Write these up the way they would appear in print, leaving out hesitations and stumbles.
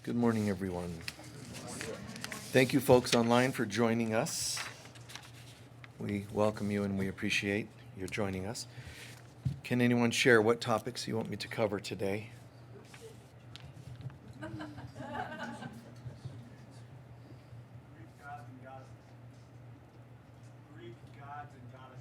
Good morning, everyone. Thank you, folks online, for joining us. We welcome you and we appreciate your joining us. Can anyone share what topics you want me to cover today? Greek gods and goddesses.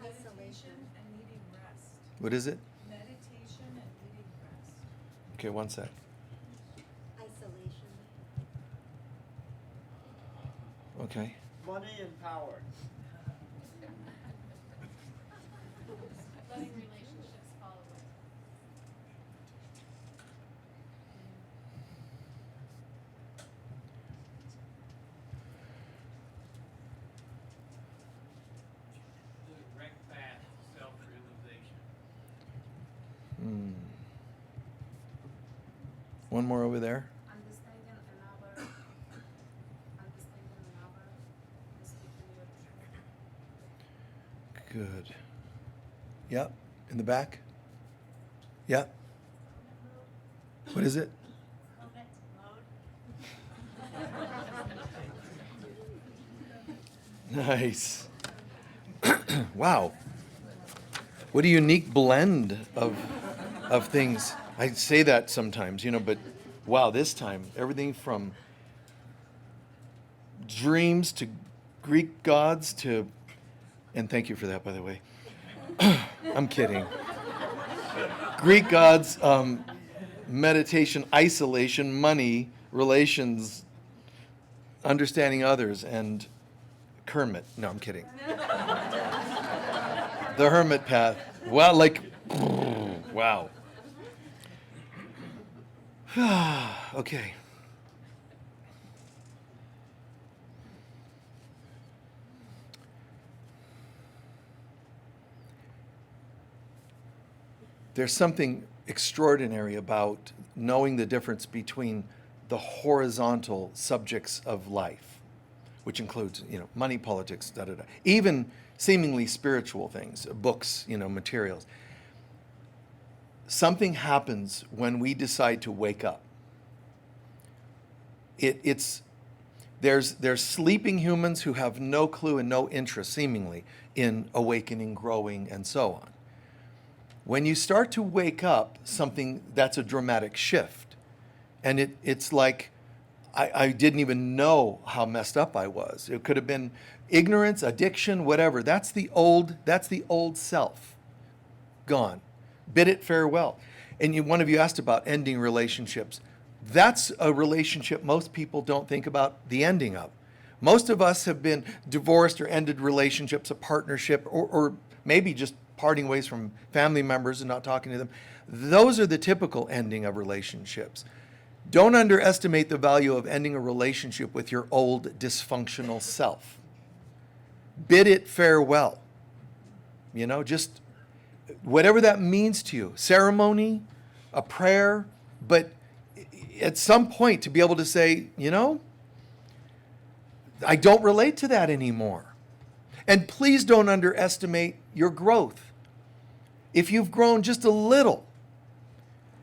Isolation and needing rest. What is it? Meditation and needing rest. Okay, one sec. Isolation. Okay. Money and power. Letting relationships fall away. The direct path to self-realization. One more over there. Understanding another. Speaking your truth. Good. Yep. In the back. Yep. What is it? Nice. Wow. What a unique blend of things. I say that sometimes, but wow, this time, everything from dreams to Greek gods to, and thank you for that, by the way. I'm kidding. Greek gods, meditation, isolation, money, relations, understanding others, and Kermit. No, I'm kidding. The hermit path. Wow, wow. Okay. There's something extraordinary about knowing the difference between the horizontal subjects of life, which includes, money, politics, even seemingly spiritual things, books, materials. Something happens when we decide to wake up. There's sleeping humans who have no clue and no interest, seemingly, in awakening, growing, and so on. When you start to wake up, that's a dramatic shift. And it's like, I didn't even know how messed up I was. It could have been ignorance, addiction, whatever. That's the old self. Gone. Bid it farewell. And one of you asked about ending relationships. That's a relationship most people don't think about the ending of. Most of us have been divorced or ended relationships, a partnership, or maybe just parting ways from family members and not talking to them. Those are the typical ending of relationships. Don't underestimate the value of ending a relationship with your old dysfunctional self. Bid it farewell. Just whatever that means to you. Ceremony, a prayer, but at some point to be able to say, I don't relate to that anymore. And please don't underestimate your growth. If you've grown just a little,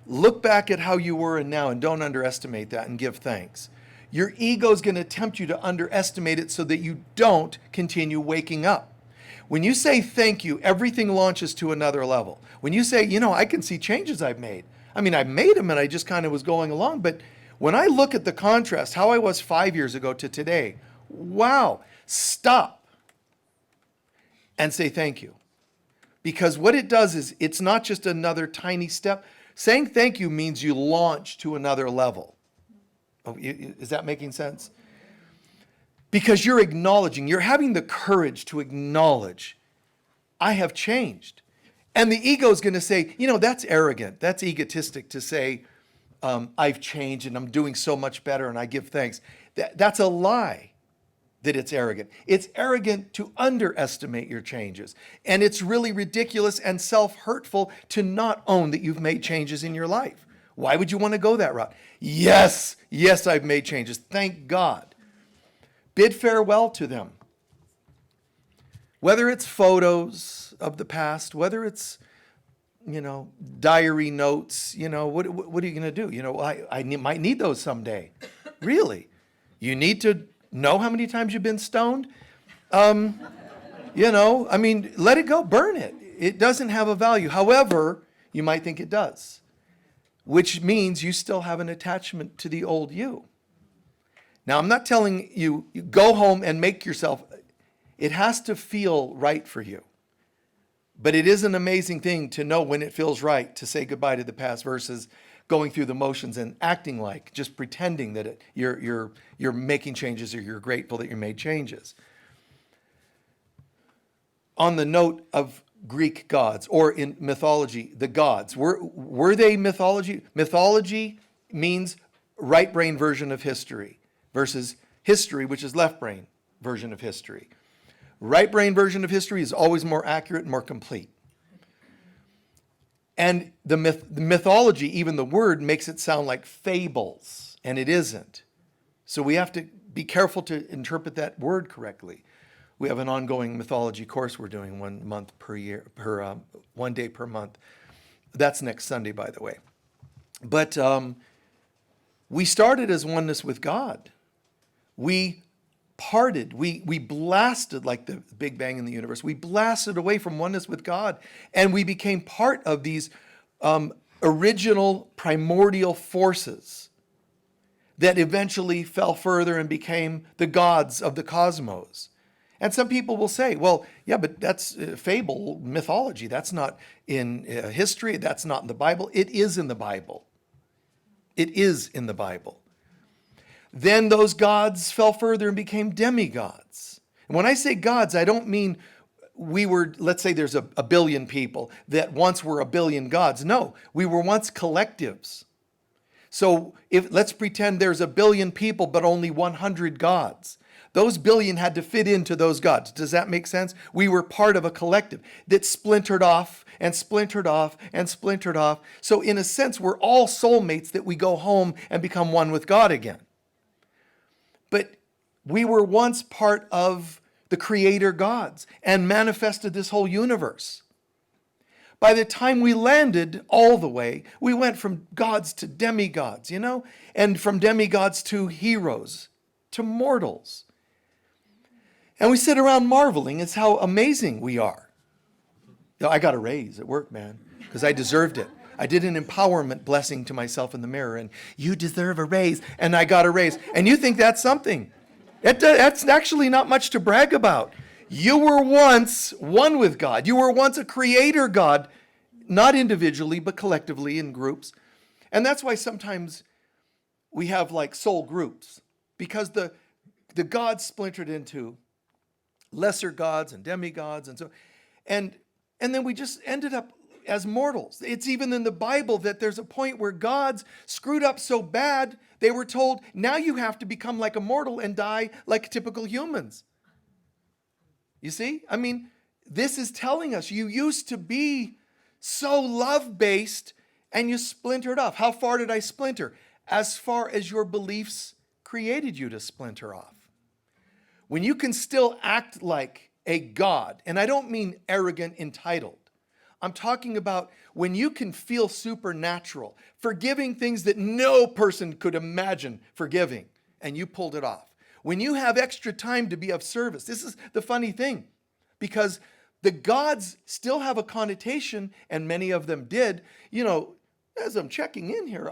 look back at how you were and now and don't underestimate that and give thanks. Your ego's going to tempt you to underestimate it so that you don't continue waking up. When you say thank you, everything launches to another level. When you say, I can see changes I've made. I made them and I just kind of was going along. But when I look at the contrast, how I was 5 years ago to today, wow, stop and say thank you. Because what it does is it's not just another tiny step. Saying thank you means you launch to another level. Oh, is that making sense? Because you're having the courage to acknowledge, I have changed. And the ego is going to say, that's arrogant. That's egotistic to say, I've changed and I'm doing so much better and I give thanks. That's a lie that it's arrogant. It's arrogant to underestimate your changes. And it's really ridiculous and self-hurtful to not own that you've made changes in your life. Why would you want to go that route? Yes, I've made changes. Thank God. Bid farewell to them. Whether it's photos of the past, whether it's diary notes. What are you going to do? Might need those someday. Really? You need to know how many times you've been stoned? Let it go, burn it. It doesn't have a value. However, you might think it does, which means you still have an attachment to the old you. Now, I'm not telling you go home and make yourself, it has to feel right for you. But it is an amazing thing to know when it feels right to say goodbye to the past versus going through the motions and acting like, just pretending that you're making changes or you're grateful that you made changes. On the note of Greek gods, or in mythology, the gods, were they mythology? Mythology means right brain version of history versus history, which is left brain version of history. Right brain version of history is always more accurate and more complete. And the mythology, even the word, makes it sound like fables, and it isn't. So we have to be careful to interpret that word correctly. We have an ongoing mythology course we're doing 1 month per year, 1 day per month. That's next Sunday, by the way. But we started as oneness with God. We parted, we blasted, like the Big Bang in the universe, we blasted away from oneness with God, and we became part of these original primordial forces that eventually fell further and became the gods of the cosmos. And some people will say, well, yeah, but that's fable, mythology. That's not in history. That's not in the Bible. It is in the Bible. It is in the Bible. Then those gods fell further and became demigods. And when I say gods, I don't mean let's say there's a billion people that once were a billion gods. No, we were once collectives. So let's pretend there's a billion people, but only 100 gods. Those billion had to fit into those gods. Does that make sense? We were part of a collective that splintered off and splintered off and splintered off. So in a sense, we're all soulmates that we go home and become one with God again. But we were once part of the creator gods and manifested this whole universe. By the time we landed all the way, we went from gods to demigods, and from demigods to heroes, to mortals. And we sit around marveling at how amazing we are. I got a raise at work, man, because I deserved it. I did an empowerment blessing to myself in the mirror, and you deserve a raise, and I got a raise. And you think that's something. That's actually not much to brag about. You were once one with God. You were once a creator God, not individually, but collectively in groups. And that's why sometimes we have like soul groups, because the gods splintered into lesser gods and demigods and then we just ended up as mortals. It's even in the Bible that there's a point where gods screwed up so bad, they were told, now you have to become like a mortal and die like typical humans. You see? This is telling us you used to be so love-based and you splintered off. How far did I splinter? As far as your beliefs created you to splinter off. When you can still act like a god, and I don't mean arrogant, entitled. I'm talking about when you can feel supernatural, forgiving things that no person could imagine forgiving, and you pulled it off. When you have extra time to be of service. This is the funny thing, because the gods still have a connotation, and many of them did. As I'm checking in here,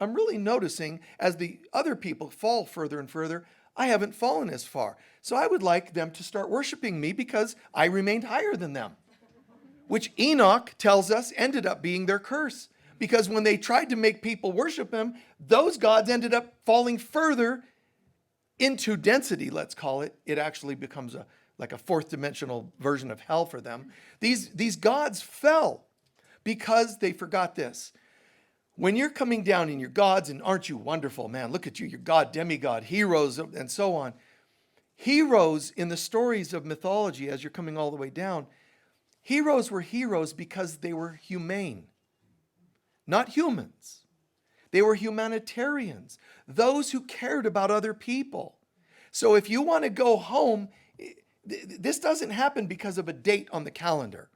I'm really noticing as the other people fall further and further, I haven't fallen as far. So I would like them to start worshiping me because I remained higher than them. Which Enoch tells us ended up being their curse. Because when they tried to make people worship him, those gods ended up falling further into density, let's call it. It actually becomes like a fourth dimensional version of hell for them. These gods fell because they forgot this. When you're coming down in your gods, and aren't you wonderful, man, look at you, your god, demigod, heroes, and so on. Heroes in the stories of mythology, as you're coming all the way down, heroes were heroes because they were humane, not humans. They were humanitarians, those who cared about other people. So if you want to go home, this doesn't happen because of a date on the calendar.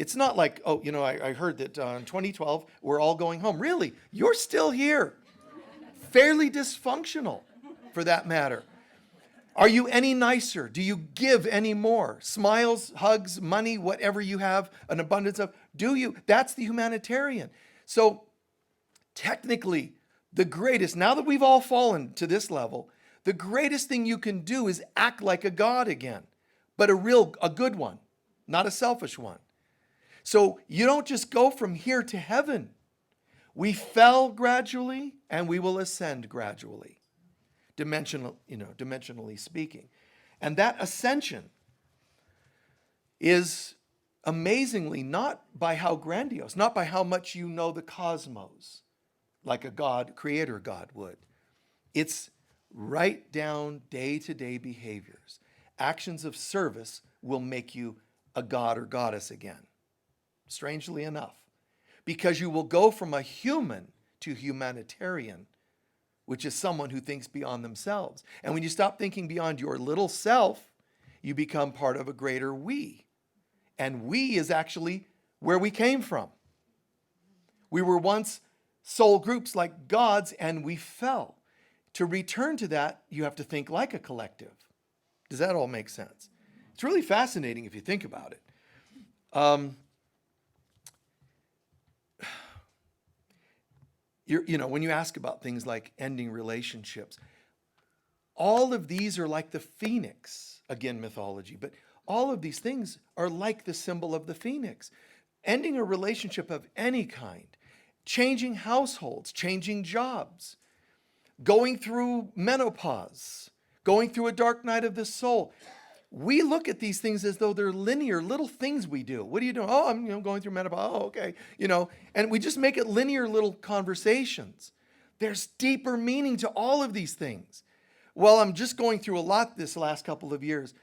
It's not like, oh, I heard that in 2012 we're all going home. Really? You're still here. Fairly dysfunctional, for that matter. Are you any nicer? Do you give any more? Smiles, hugs, money, whatever you have, an abundance of. Do you? That's the humanitarian. So technically, the greatest, now that we've all fallen to this level, the greatest thing you can do is act like a God again, but a good one, not a selfish one. So you don't just go from here to heaven. We fell gradually and we will ascend gradually, dimensionally speaking. And that ascension is amazingly not by how grandiose, not by how much you know the cosmos, like a God, creator God would. It's right down day-to-day behaviors. Actions of service will make you a god or goddess again, strangely enough, because you will go from a human to humanitarian, which is someone who thinks beyond themselves. And when you stop thinking beyond your little self, you become part of a greater we. And we is actually where we came from. We were once soul groups like gods, and we fell. To return to that, you have to think like a collective. Does that all make sense? It's really fascinating if you think about it. When you ask about things like ending relationships, all of these are like the phoenix, again, mythology, but all of these things are like the symbol of the phoenix. Ending a relationship of any kind, changing households, changing jobs, going through menopause, going through a dark night of the soul. We look at these things as though they're linear little things we do. What are you doing? Oh, I'm going through menopause. Oh, okay. And we just make it linear little conversations. There's deeper meaning to all of these things. Well, I'm just going through a lot this last couple of years.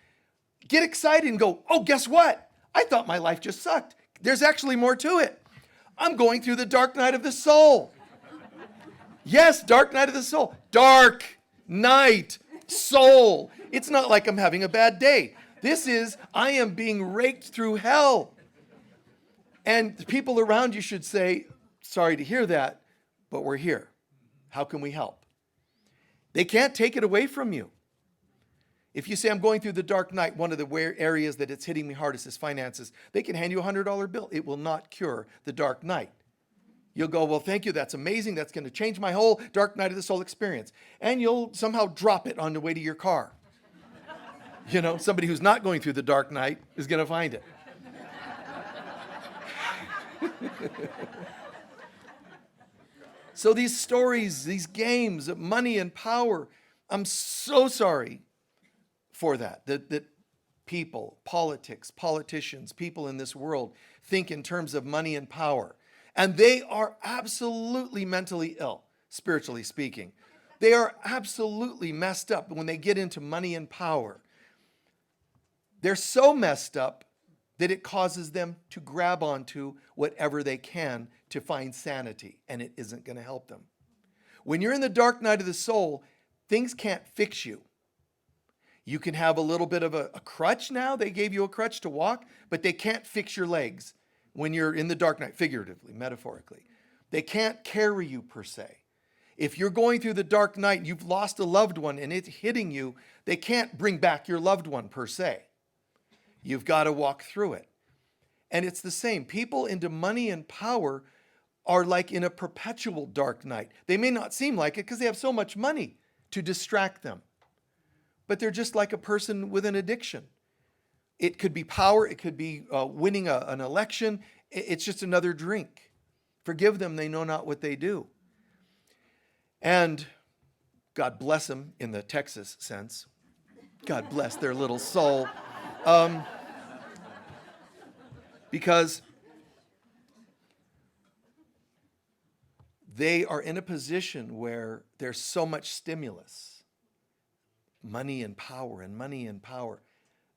Get excited and go, oh, guess what? I thought my life just sucked. There's actually more to it. I'm going through the dark night of the soul. Yes, dark night of the soul. Dark night, soul. It's not like I'm having a bad day. This is, I am being raked through hell. And the people around you should say, sorry to hear that, but we're here. How can we help? They can't take it away from you. If you say, I'm going through the dark night, one of the areas that it's hitting me hardest is finances, they can hand you a $100 bill. It will not cure the dark night. You'll go, well, thank you. That's amazing. That's going to change my whole dark night of the soul experience. And you'll somehow drop it on the way to your car. Somebody who's not going through the dark night is going to find it. So these stories, these games of money and power, I'm so sorry for that people, politics, politicians, people in this world think in terms of money and power. And they are absolutely mentally ill, spiritually speaking. They are absolutely messed up when they get into money and power. They're so messed up that it causes them to grab onto whatever they can to find sanity, and it isn't going to help them. When you're in the dark night of the soul, things can't fix you. You can have a little bit of a crutch now. They gave you a crutch to walk, but they can't fix your legs when you're in the dark night, figuratively, metaphorically. They can't carry you per se. If you're going through the dark night, you've lost a loved one and it's hitting you, they can't bring back your loved one per se. You've got to walk through it. And it's the same. People into money and power are like in a perpetual dark night. They may not seem like it because they have so much money to distract them. But they're just like a person with an addiction. It could be power. It could be winning an election. It's just another drink. Forgive them. They know not what they do. And God bless them in the Texas sense. God bless their little soul. Because they are in a position where there's so much stimulus, money and power,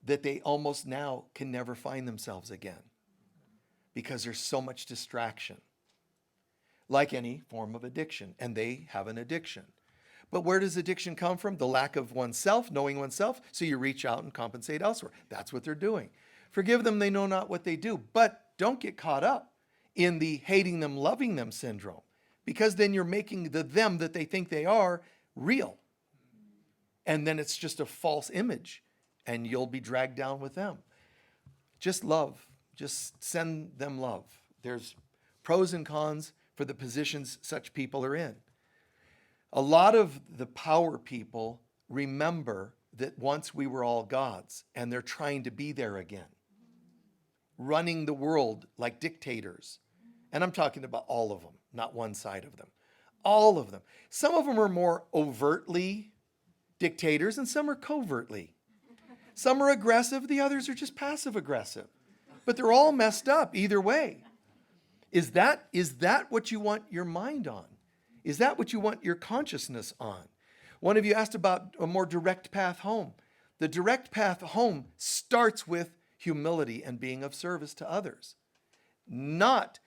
that they almost now can never find themselves again because there's so much distraction, like any form of addiction, and they have an addiction. But where does addiction come from? The lack of oneself, knowing oneself, so you reach out and compensate elsewhere. That's what they're doing. Forgive them, they know not what they do. But don't get caught up in the hating them, loving them syndrome, because then you're making the them that they think they are real. And then it's just a false image, and you'll be dragged down with them. Just love. Just send them love. There's pros and cons for the positions such people are in. A lot of the power people remember that once we were all gods, and they're trying to be there again, running the world like dictators. And I'm talking about all of them, not one side of them. All of them. Some of them are more overtly dictators, and some are covertly. Some are aggressive, the others are just passive aggressive. But they're all messed up either way. Is that what you want your mind on? Is that what you want your consciousness on? One of you asked about a more direct path home. The direct path home starts with humility and being of service to others. Not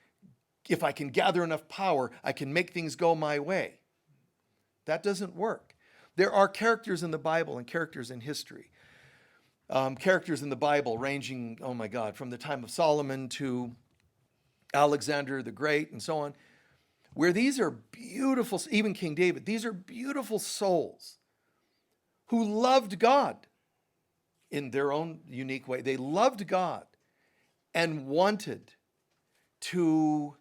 if I can gather enough power, I can make things go my way. That doesn't work. There are characters in the Bible and characters in history. Characters in the Bible ranging, oh my God, from the time of Solomon to Alexander the Great and so on, where these are beautiful, even King David, these are beautiful souls who loved God in their own unique way. They loved God and wanted to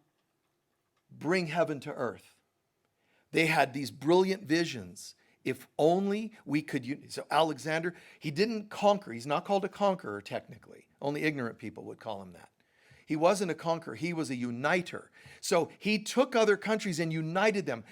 bring heaven to earth. They had these brilliant visions. If only we could. So Alexander, he didn't conquer. He's not called a conqueror technically. Only ignorant people would call him that. He wasn't a conqueror. He was a uniter. So he took other countries and united them,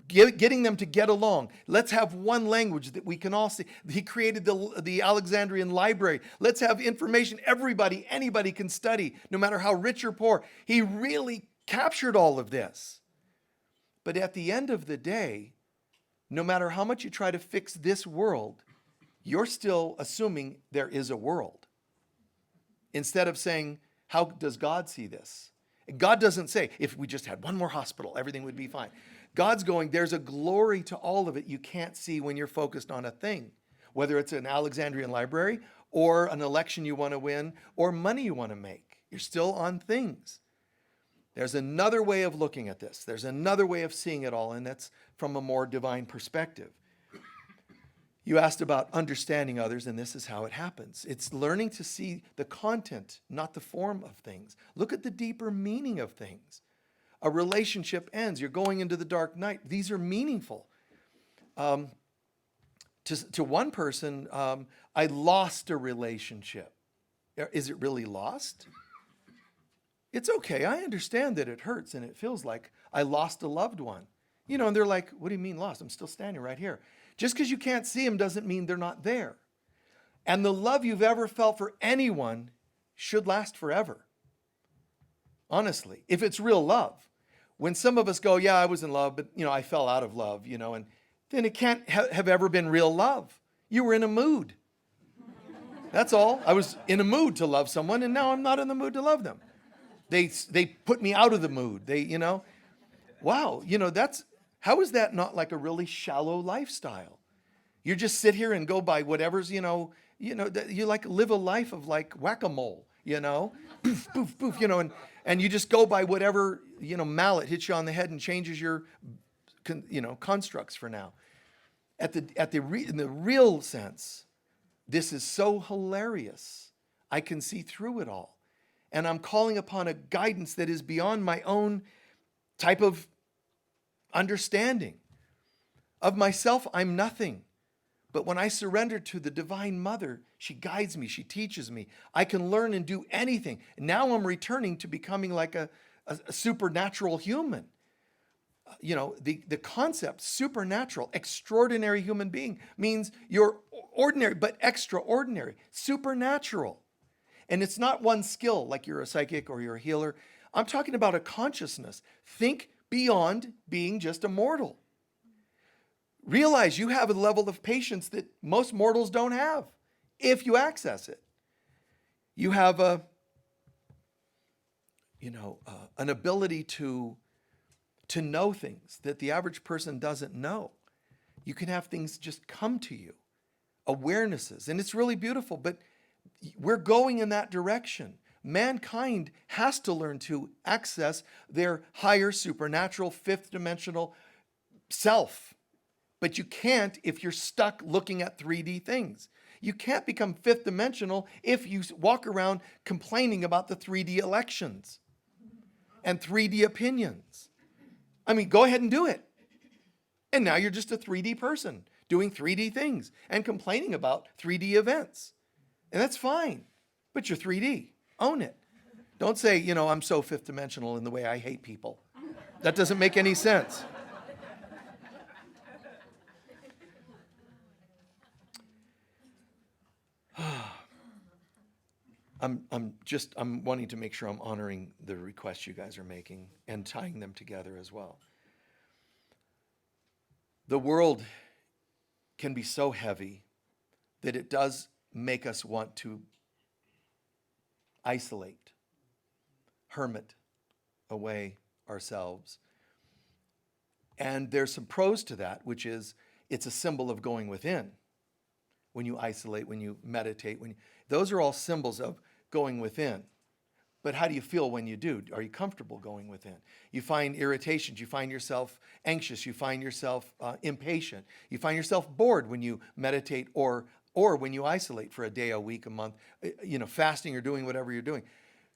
getting them to get along. Let's have one language that we can all see. He created the Alexandrian library. Let's have information anybody can study, no matter how rich or poor. He really captured all of this. But at the end of the day, no matter how much you try to fix this world, you're still assuming there is a world. Instead of saying, how does God see this? God doesn't say, if we just had one more hospital, everything would be fine. God's going, there's a glory to all of it you can't see when you're focused on a thing, whether it's an Alexandrian library or an election you want to win or money you want to make. You're still on things. There's another way of looking at this. There's another way of seeing it all, and that's from a more divine perspective. You asked about understanding others, and this is how it happens. It's learning to see the content, not the form of things. Look at the deeper meaning of things. A relationship ends. You're going into the dark night. These are meaningful. To one person, I lost a relationship. Is it really lost? It's okay. I understand that it hurts and it feels like I lost a loved one. And they're like, what do you mean lost? I'm still standing right here. Just because you can't see them doesn't mean they're not there. And the love you've ever felt for anyone should last forever. Honestly, if it's real love. When some of us go, yeah, I was in love, but I fell out of love, and then it can't have ever been real love. You were in a mood. That's all. I was in a mood to love someone, and now I'm not in the mood to love them. They put me out of the mood. Wow, how is that not like a really shallow lifestyle? You just sit here and go by whatever's, you like live a life of like whack-a-mole, poof, poof, poof, and you just go by whatever, mallet hits you on the head and changes your, constructs for now. In the real sense, this is so hilarious. I can see through it all. And I'm calling upon a guidance that is beyond my own type of understanding. Of myself, I'm nothing. But when I surrender to the Divine Mother, she guides me, she teaches me. I can learn and do anything. Now I'm returning to becoming like a supernatural human. The concept, supernatural, extraordinary human being, means you're ordinary but extraordinary, supernatural. And it's not one skill, like you're a psychic or you're a healer. I'm talking about a consciousness. Think beyond being just a mortal. Realize you have a level of patience that most mortals don't have, if you access it. You have an ability to know things that the average person doesn't know. You can have things just come to you, awarenesses, and it's really beautiful, but we're going in that direction. mankind has to learn to access their higher supernatural fifth dimensional self. But you can't if you're stuck looking at 3D things. You can't become fifth dimensional if you walk around complaining about the 3D elections and 3D opinions. I mean, go ahead and do it. And now you're just a 3D person doing 3D things and complaining about 3D events. And that's fine, but you're 3D. Own it. Don't say, you know, I'm so fifth dimensional in the way I hate people. That doesn't make any sense. I'm wanting to make sure I'm honoring the requests you guys are making and tying them together as well. The world can be so heavy that it does make us want to isolate, hermit away ourselves. And there's some pros to that, which is it's a symbol of going within. When you isolate, when you meditate, those are all symbols of going within. But how do you feel when you do? Are you comfortable going within? You find irritations. You find yourself anxious. You find yourself impatient. You find yourself bored when you meditate or when you isolate for a day, a week, a month, fasting or doing whatever you're doing.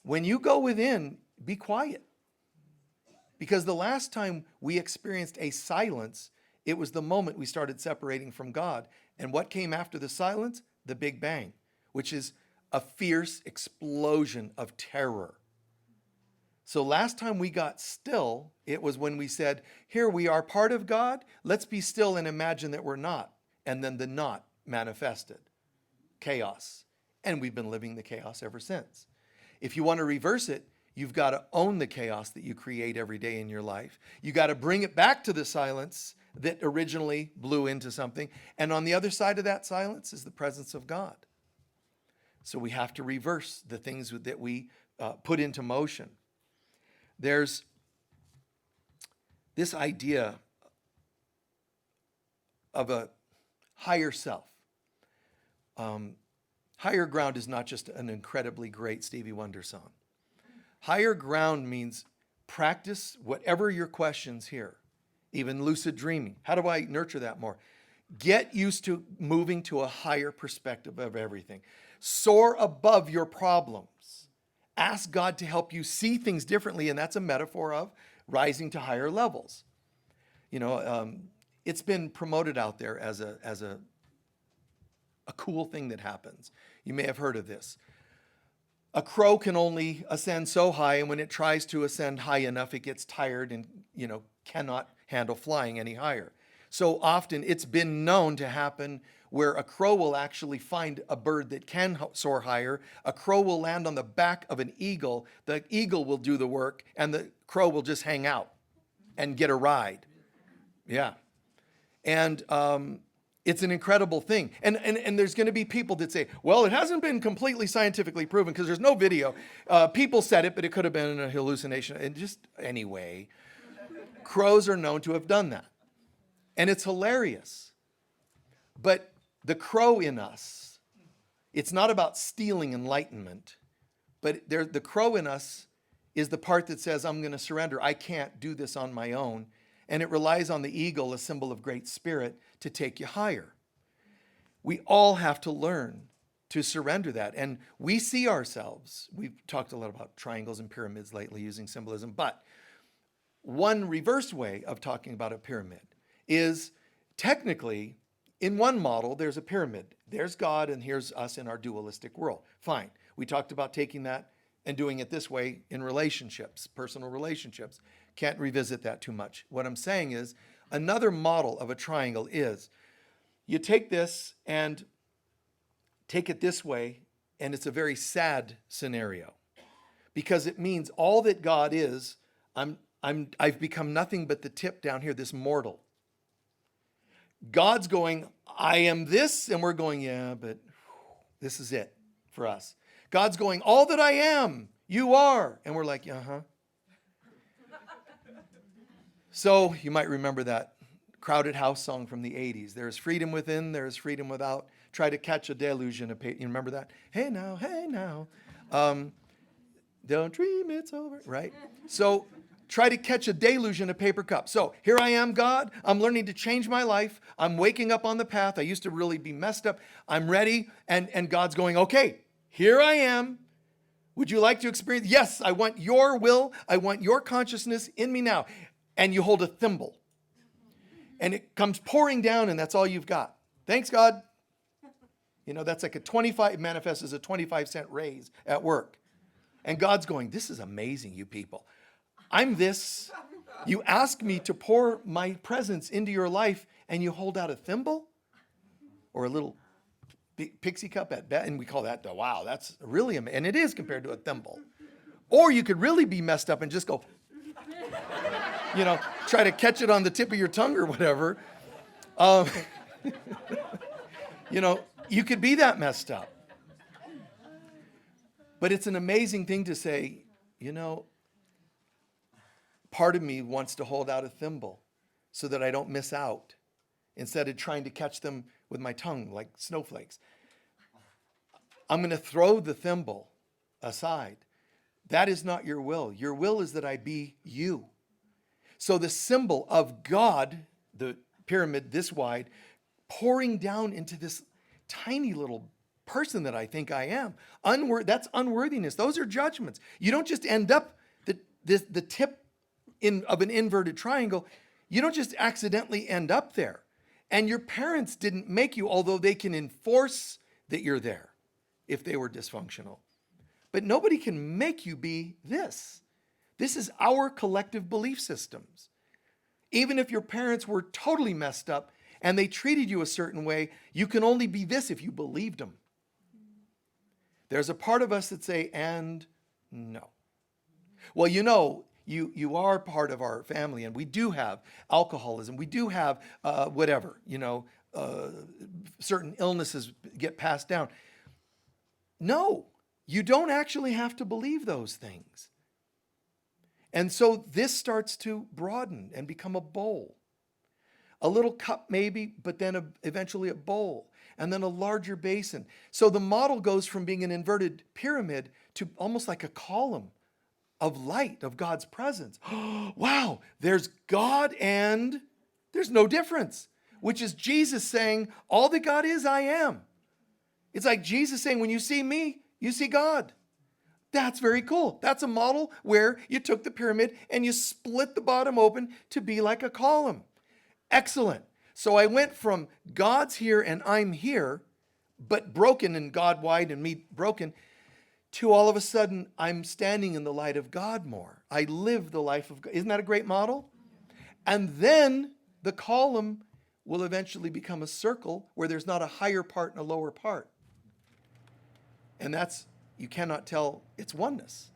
When you go within, be quiet. Because the last time we experienced a silence, it was the moment we started separating from God. And what came after the silence? The Big Bang, which is a fierce explosion of terror. So last time we got still, it was when we said, here we are part of God, let's be still and imagine that we're not. And then the not manifested. Chaos. And we've been living the chaos ever since. If you want to reverse it, you've got to own the chaos that you create every day in your life. You got to bring it back to the silence that originally blew into something. And on the other side of that silence is the presence of God. So we have to reverse the things that we put into motion. There's this idea of a higher self. Higher ground is not just an incredibly great Stevie Wonder song. Higher ground means practice whatever your questions here, even lucid dreaming. How do I nurture that more? Get used to moving to a higher perspective of everything. Soar above your problems. Ask God to help you see things differently, and that's a metaphor of rising to higher levels. It's been promoted out there as a cool thing that happens. You may have heard of this. A crow can only ascend so high, and when it tries to ascend high enough, it gets tired and, cannot handle flying any higher. So often it's been known to happen where a crow will actually find a bird that can soar higher. A crow will land on the back of an eagle. The eagle will do the work, and the crow will just hang out and get a ride. Yeah. And it's an incredible thing. And there's going to be people that say, well, it hasn't been completely scientifically proven because there's no video. People said it, but it could have been a hallucination. And just anyway, crows are known to have done that. And it's hilarious. But the crow in us, it's not about stealing enlightenment, but the crow in us is the part that says, I'm going to surrender. I can't do this on my own. And it relies on the eagle, a symbol of great spirit, to take you higher. We all have to learn to surrender that. And we see ourselves, we've talked a lot about triangles and pyramids lately using symbolism, but one reverse way of talking about a pyramid is technically in one model, there's a pyramid. There's God and here's us in our dualistic world. Fine. We talked about taking that and doing it this way in relationships, personal relationships. Can't revisit that too much. What I'm saying is another model of a triangle is you take this and take it this way, and it's a very sad scenario because it means all that God is, I've become nothing but the tip down here, this mortal. God's going, I am this, and we're going, yeah, but this is it for us. God's going, all that I am, you are. And we're like, uh-huh. So you might remember that Crowded House song from the 80s. There is freedom within, there is freedom without. Try to catch a deluge in a page. You remember that? Hey now, hey now. Don't dream it's over, right? So try to catch a deluge in a paper cup. So here I am, God. I'm learning to change my life. I'm waking up on the path. I used to really be messed up. I'm ready. And God's going, okay, here I am. Would you like to experience? Yes, I want your will. I want your consciousness in me now. And you hold a thimble. And it comes pouring down, and that's all you've got. Thanks, God. You know, that's like it manifests as a 25-cent raise at work. And God's going, this is amazing, you people. I'm this. You ask me to pour my presence into your life, and you hold out a thimble or a little pixie cup at best. And we call that, wow, that's really amazing. And it is compared to a thimble. Or you could really be messed up and just go, you know, try to catch it on the tip of your tongue or whatever. You know, you could be that messed up. But it's an amazing thing to say, you know, part of me wants to hold out a thimble so that I don't miss out instead of trying to catch them with my tongue like snowflakes. I'm going to throw the thimble aside. That is not your will. Your will is that I be you. So the symbol of God, the pyramid this wide, pouring down into this tiny little person that I think I am. That's unworthiness. Those are judgments. You don't just end up the tip of an inverted triangle. You don't just accidentally end up there. And your parents didn't make you, although they can enforce that you're there if they were dysfunctional. But nobody can make you be this. This is our collective belief systems. Even if your parents were totally messed up and they treated you a certain way, you can only be this if you believed them. There's a part of us that say, and no. Well, you know, you are part of our family, and we do have alcoholism. We do have whatever, you know, certain illnesses get passed down. No, you don't actually have to believe those things. And so this starts to broaden and become a bowl. A little cup maybe, but then eventually a bowl, and then a larger basin. So the model goes from being an inverted pyramid to almost like a column of light, of God's presence. Wow, there's God and there's no difference, which is Jesus saying, all that God is, I am. It's like Jesus saying, when you see me, you see God. That's very cool. That's a model where you took the pyramid and you split the bottom open to be like a column. Excellent. So I went from God's here and I'm here, but broken and God wide and me broken, to all of a sudden I'm standing in the light of God more. I live the life of God. Isn't that a great model? And then the column will eventually become a circle where there's not a higher part and a lower part. And that's, you cannot tell its oneness.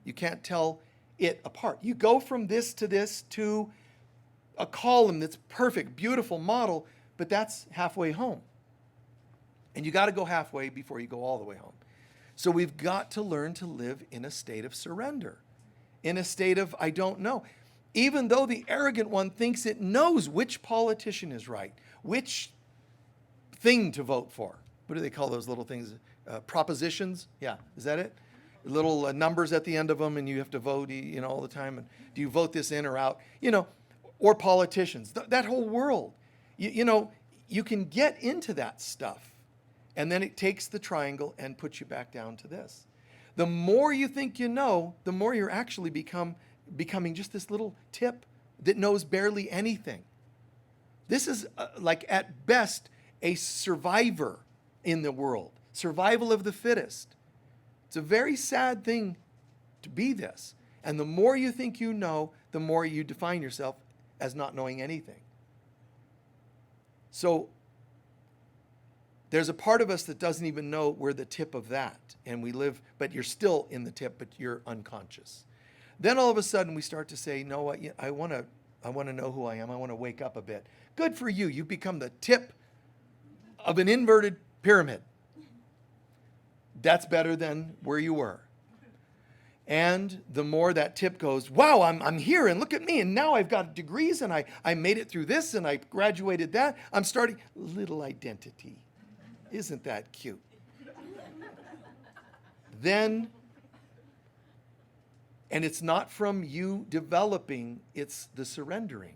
You can't tell it apart. You go from this to a column that's perfect, beautiful model, but that's halfway home. And you got to go halfway before you go all the way home. So we've got to learn to live in a state of surrender, in a state of I don't know. Even though the arrogant one thinks it knows which politician is right, which thing to vote for. What do they call those little things? Propositions? Yeah, is that it? Little numbers at the end of them, and you have to vote, you know, all the time. And do you vote this in or out? You know, or politicians. That whole world. You know, you can get into that stuff, and then it takes the triangle and puts you back down to this. The more you think you know, the more you're actually becoming just this little tip that knows barely anything. This is like at best a survivor in the world. Survival of the fittest. It's a very sad thing to be this. And the more you think you know, the more you define yourself as not knowing anything. So there's a part of us that doesn't even know we're the tip of that. And we live, but you're still in the tip, but you're unconscious. Then all of a sudden we start to say, no, I want to know who I am. I want to wake up a bit. Good for you. You've become the tip of an inverted pyramid. That's better than where you were. And the more that tip goes, wow, I'm here and look at me. And now I've got degrees and I made it through this and I graduated that. I'm starting little identity. Isn't that cute? Then And it's not from you developing, it's the surrendering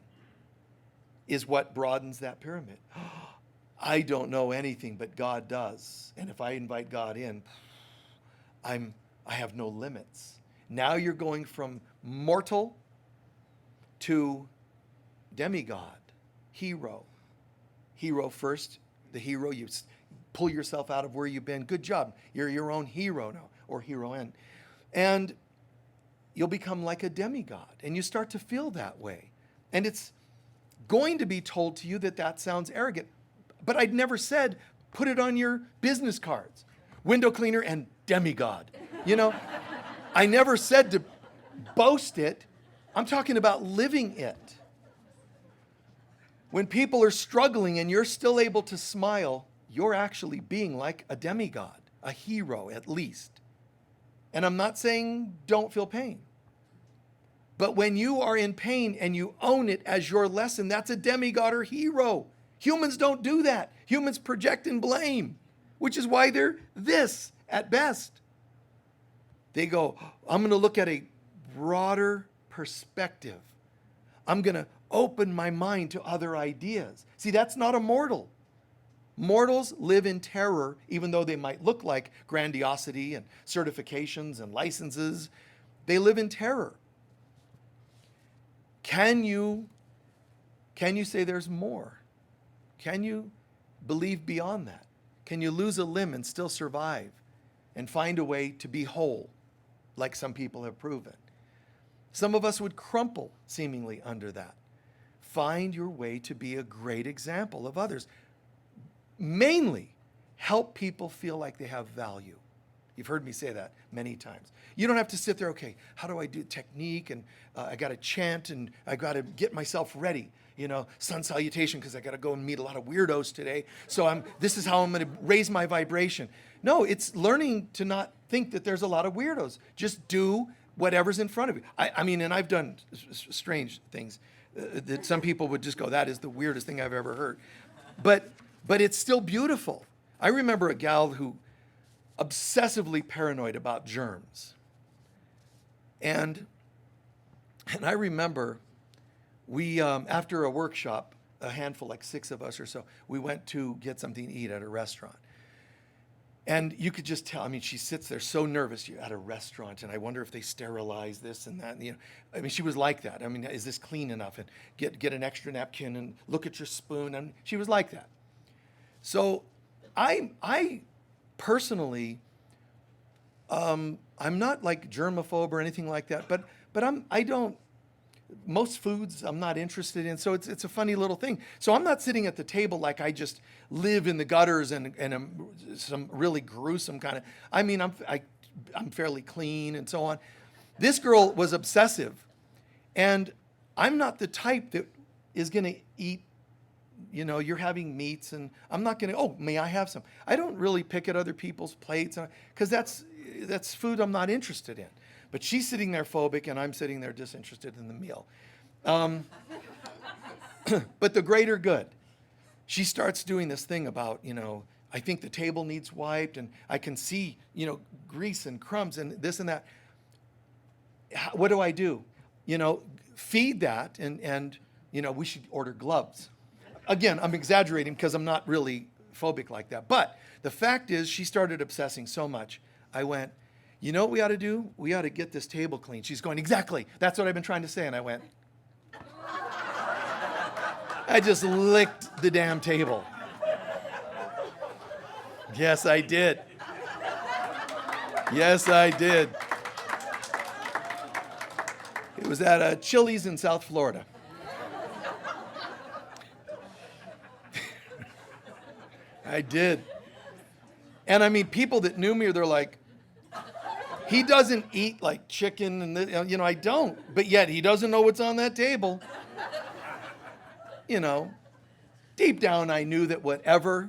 is what broadens that pyramid. I don't know anything, but God does. And if I invite God in, I have no limits. Now you're going from mortal to demigod, hero. Hero first, the hero, you pull yourself out of where you've been. Good job. You're your own hero now, or heroine. And you'll become like a demigod, and you start to feel that way. And it's going to be told to you that that sounds arrogant. But I'd never said, put it on your business cards. Window cleaner and demigod. You know, I never said to boast it. I'm talking about living it. When people are struggling and you're still able to smile, you're actually being like a demigod, a hero at least. And I'm not saying don't feel pain. But when you are in pain and you own it as your lesson, that's a demigod or hero. Humans don't do that. Humans project and blame, which is why they're this at best. They go, I'm going to look at a broader perspective. I'm going to open my mind to other ideas. See, that's not a mortal. Mortals live in terror, even though they might look like grandiosity and certifications and licenses. They live in terror. Can you say there's more? Can you believe beyond that? Can you lose a limb and still survive and find a way to be whole, like some people have proven? Some of us would crumple seemingly under that. Find your way to be a great example of others. Mainly, help people feel like they have value. You've heard me say that many times. You don't have to sit there, okay, how do I do technique? And I got to chant and I got to get myself ready. You know, sun salutation because I got to go and meet a lot of weirdos today. So this is how I'm going to raise my vibration. No, it's learning to not think that there's a lot of weirdos. Just do whatever's in front of you. I mean, and I've done strange things that some people would just go, that is the weirdest thing I've ever heard. But it's still beautiful. I remember a gal who obsessively paranoid about germs. And I remember we, after a workshop, a handful, like 6 of us or so, we went to get something to eat at a restaurant. And you could just tell, I mean, she sits there so nervous at a restaurant, and I wonder if they sterilize this and that. And, you know, I mean, she was like that. I mean, is this clean enough? And get an extra napkin and look at your spoon. And she was like that. So I personally, I'm not like germaphobe or anything like that, but I don't, most foods I'm not interested in. So it's a funny little thing. So I'm not sitting at the table like I just live in the gutters and I'm some really gruesome kind of, I mean, I'm fairly clean and so on. This girl was obsessive, and I'm not the type that is going to eat, you know, you're having meats and I'm not going to, oh, may I have some? I don't really pick at other people's plates because that's food I'm not interested in. But she's sitting there phobic and I'm sitting there disinterested in the meal. But the greater good. She starts doing this thing about, you know, I think the table needs wiped and I can see, you know, grease and crumbs and this and that. What do? You know, feed that and you know, we should order gloves. Again, I'm exaggerating because I'm not really phobic like that. But the fact is, she started obsessing so much. I went, you know what we ought to do? We ought to get this table clean. She's going, exactly. That's what I've been trying to say. And I went, I just licked the damn table. Yes, I did. Yes, I did. It was at a Chili's in South Florida. I did. And I mean, people that knew me, they're like, he doesn't eat like chicken and, you know, I don't. But yet he doesn't know what's on that table. You know, deep down I knew that whatever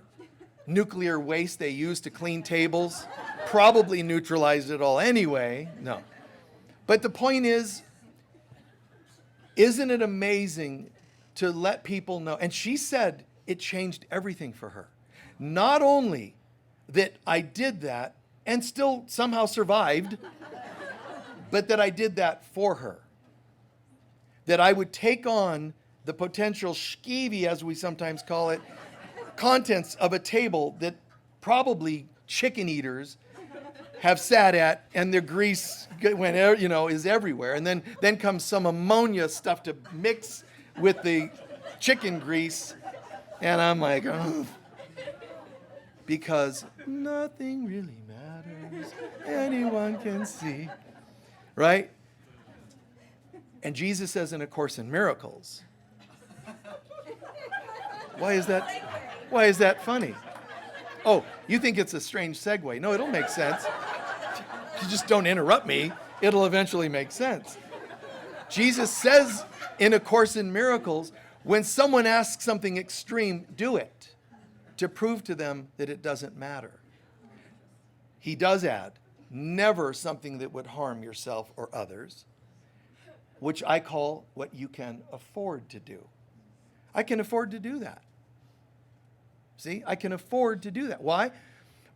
nuclear waste they use to clean tables probably neutralized it all anyway. No. But the point is, isn't it amazing to let people know? And she said it changed everything for her. Not only that I did that and still somehow survived, but that I did that for her. That I would take on the potential skeevy, as we sometimes call it, contents of a table that probably chicken eaters have sat at, and their grease is everywhere. And then comes some ammonia stuff to mix with the chicken grease. And I'm like, oh. Because nothing really matters. Anyone can see. Right? And Jesus says in A Course in Miracles. Why is that funny? Oh, you think it's a strange segue. No, it'll make sense. You just don't interrupt me. It'll eventually make sense. Jesus says in A Course in Miracles, when someone asks something extreme, do it to prove to them that it doesn't matter. He does add, never something that would harm yourself or others, which I call what you can afford to do. I can afford to do that. See, I can afford to do that. Why?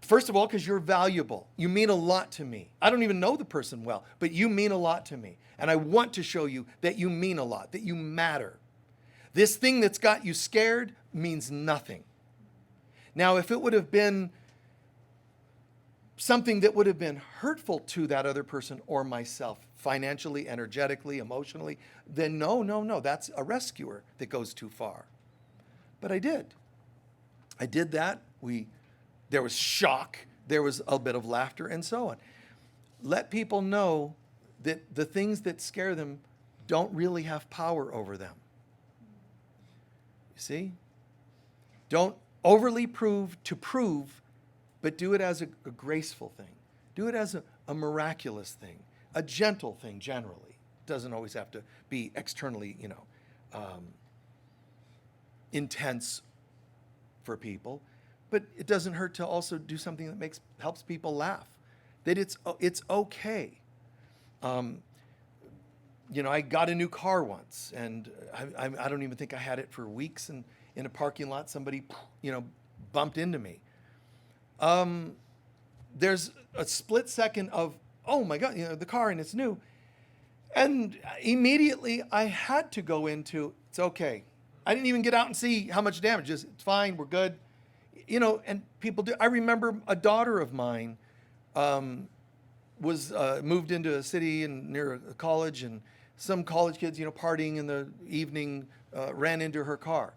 First of all, because you're valuable. You mean a lot to me. I don't even know the person well, but you mean a lot to me. And I want to show you that you mean a lot, that you matter. This thing that's got you scared means nothing. Now, if it would have been something that would have been hurtful to that other person or myself, financially, energetically, emotionally, then no, that's a rescuer that goes too far. But I did that. There was shock, there was a bit of laughter, and so on. Let people know that the things that scare them don't really have power over them. You see? Don't overly prove, but do it as a graceful thing. Do it as a miraculous thing, a gentle thing generally. It doesn't always have to be externally, intense for people, but it doesn't hurt to also do something that helps people laugh. That it's okay. I got a new car once, and I don't even think I had it for weeks. And in a parking lot, somebody, bumped into me. There's a split second of, oh my God, the car and it's new. And immediately I had to go into, it's okay. I didn't even get out and see how much damage. Just, it's fine, we're good. And people do. I remember a daughter of mine was moved into a city and near a college, and some college kids, partying in the evening, ran into her car.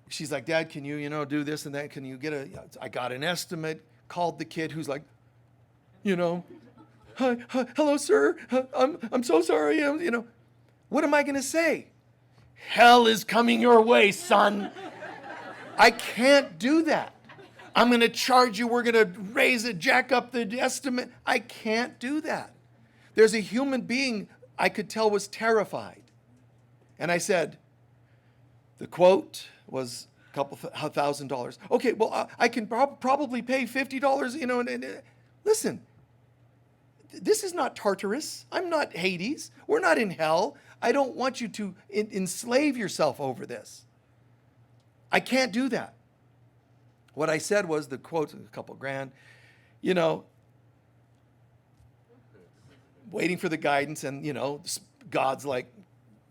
She's like, Dad, can you, do this and that? Can you get I got an estimate, called the kid who's like, hi, hello, sir. I'm so sorry. What am I going to say? Hell is coming your way, son. I can't do that. I'm going to charge you. We're going to jack up the estimate. I can't do that. There's a human being I could tell was terrified. And I said, the quote was a couple $1,000. Okay, well, I can probably pay $50, listen, this is not Tartarus. I'm not Hades. We're not in hell. I don't want you to enslave yourself over this. I can't do that. What I said was, the quote, a couple grand, waiting for the guidance, and, God's like,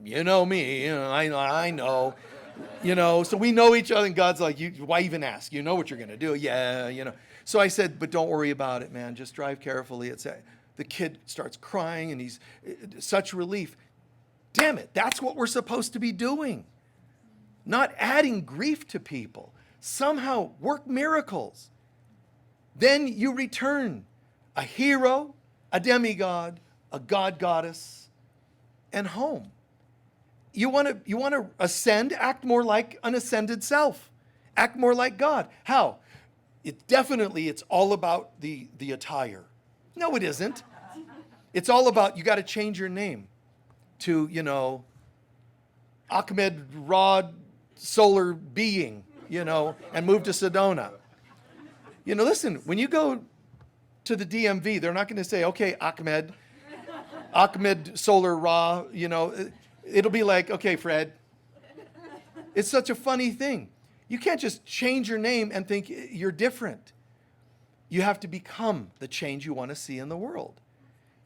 me, I know, so we know each other, and God's like, why even ask? You know what you're going to do. Yeah, So I said, but don't worry about it, man. Just drive carefully. The kid starts crying, and he's such relief. Damn it, that's what we're supposed to be doing. Not adding grief to people. Somehow work miracles. Then you return a hero, a demigod, a god goddess, and home. You want to ascend, act more like an ascended self. Act more like God. How? It's all about the attire. No, it isn't. It's all about, you got to change your name to, Ahmed Rod Solar Being, and move to Sedona. Listen, when you go to the DMV, they're not going to say, okay, Ahmed Solar Ra, it'll be like, okay, Fred. It's such a funny thing. You can't just change your name and think you're different. You have to become the change you want to see in the world.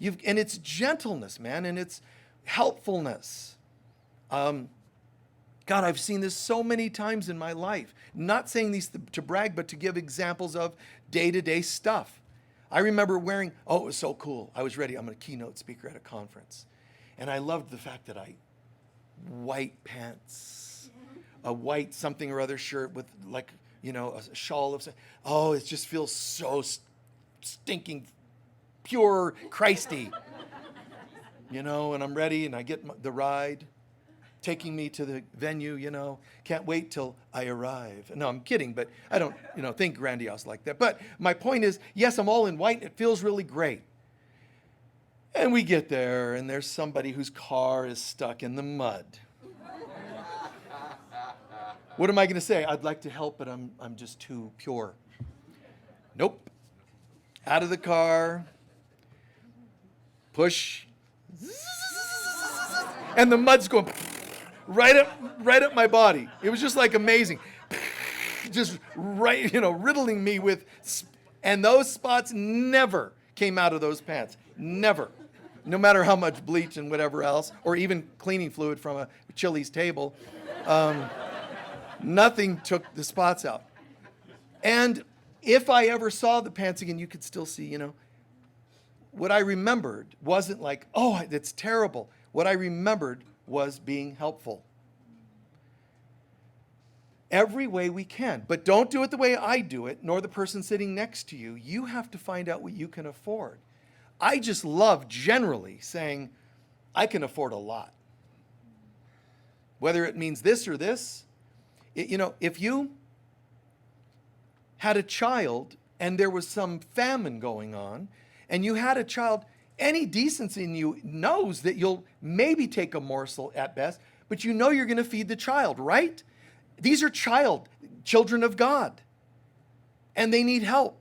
And it's gentleness, man, and it's helpfulness. God, I've seen this so many times in my life. Not saying these to brag, but to give examples of day-to-day stuff. I remember wearing, it was so cool. I was ready. I'm a keynote speaker at a conference. And I loved the fact that white pants, a white something or other shirt with like, a shawl of, it just feels so stinking pure Christy. And I'm ready and I get the ride taking me to the venue, can't wait till I arrive. No, I'm kidding, but I don't, think grandiose like that. But my point is, yes, I'm all in white. It feels really great. And we get there, and there's somebody whose car is stuck in the mud. What am I going to say? I'd like to help, but I'm just too pure. Nope. Out of the car. Push. And the mud's going right up my body. It was just like amazing. Just right, riddling me with, and those spots never came out of those pants. Never. No matter how much bleach and whatever else, or even cleaning fluid from a Chili's table, nothing took the spots out. And if I ever saw the pants again, you could still see, what I remembered wasn't like, that's terrible. What I remembered was being helpful. Every way we can. But don't do it the way I do it, nor the person sitting next to you. You have to find out what you can afford. I just love generally saying, I can afford a lot. Whether it means this or this. If you had a child and there was some famine going on, and you had a child, any decency in you knows that you'll maybe take a morsel at best, but you're going to feed the child, right? These are children of God, and they need help.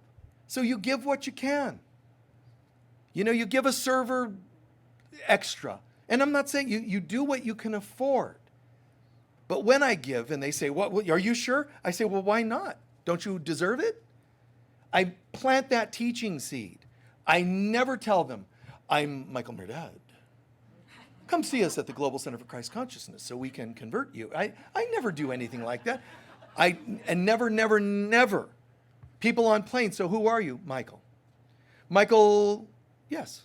So you give what you can. You give a server extra. And I'm not saying you do what you can afford. But when I give and they say, what, are you sure? I say, well, why not? Don't you deserve it? I plant that teaching seed. I never tell them, I'm Michael Mirdad. Come see us at the Global Center for Christ Consciousness so we can convert you. I never do anything like that. And never. People on planes, so who are you? Michael. Michael, yes.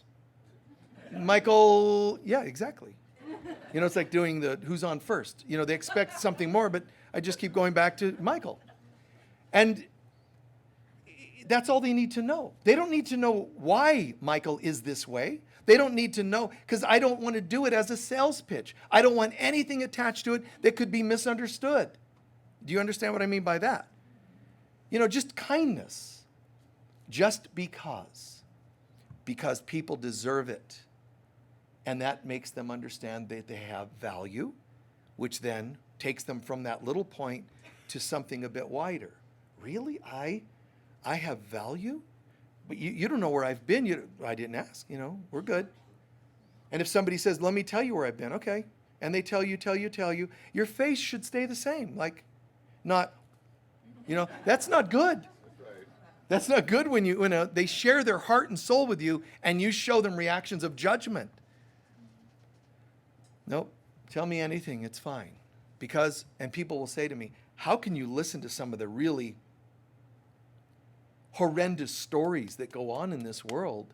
Michael, yeah, exactly. It's like doing the who's on first. They expect something more, but I just keep going back to Michael. And that's all they need to know. They don't need to know why Michael is this way. They don't need to know, because I don't want to do it as a sales pitch. I don't want anything attached to it that could be misunderstood. Do you understand what I mean by that? Just kindness. Just because people deserve it. And that makes them understand that they have value, which then takes them from that little point to something a bit wider. Really? I have value? But you don't know where I've been. I didn't ask. We're good. And if somebody says, let me tell you where I've been, okay. And they tell you, your face should stay the same. Like, not, that's not good. That's not good when they share their heart and soul with you and you show them reactions of judgment. Nope. Tell me anything. It's fine. And people will say to me, how can you listen to some of the really horrendous stories that go on in this world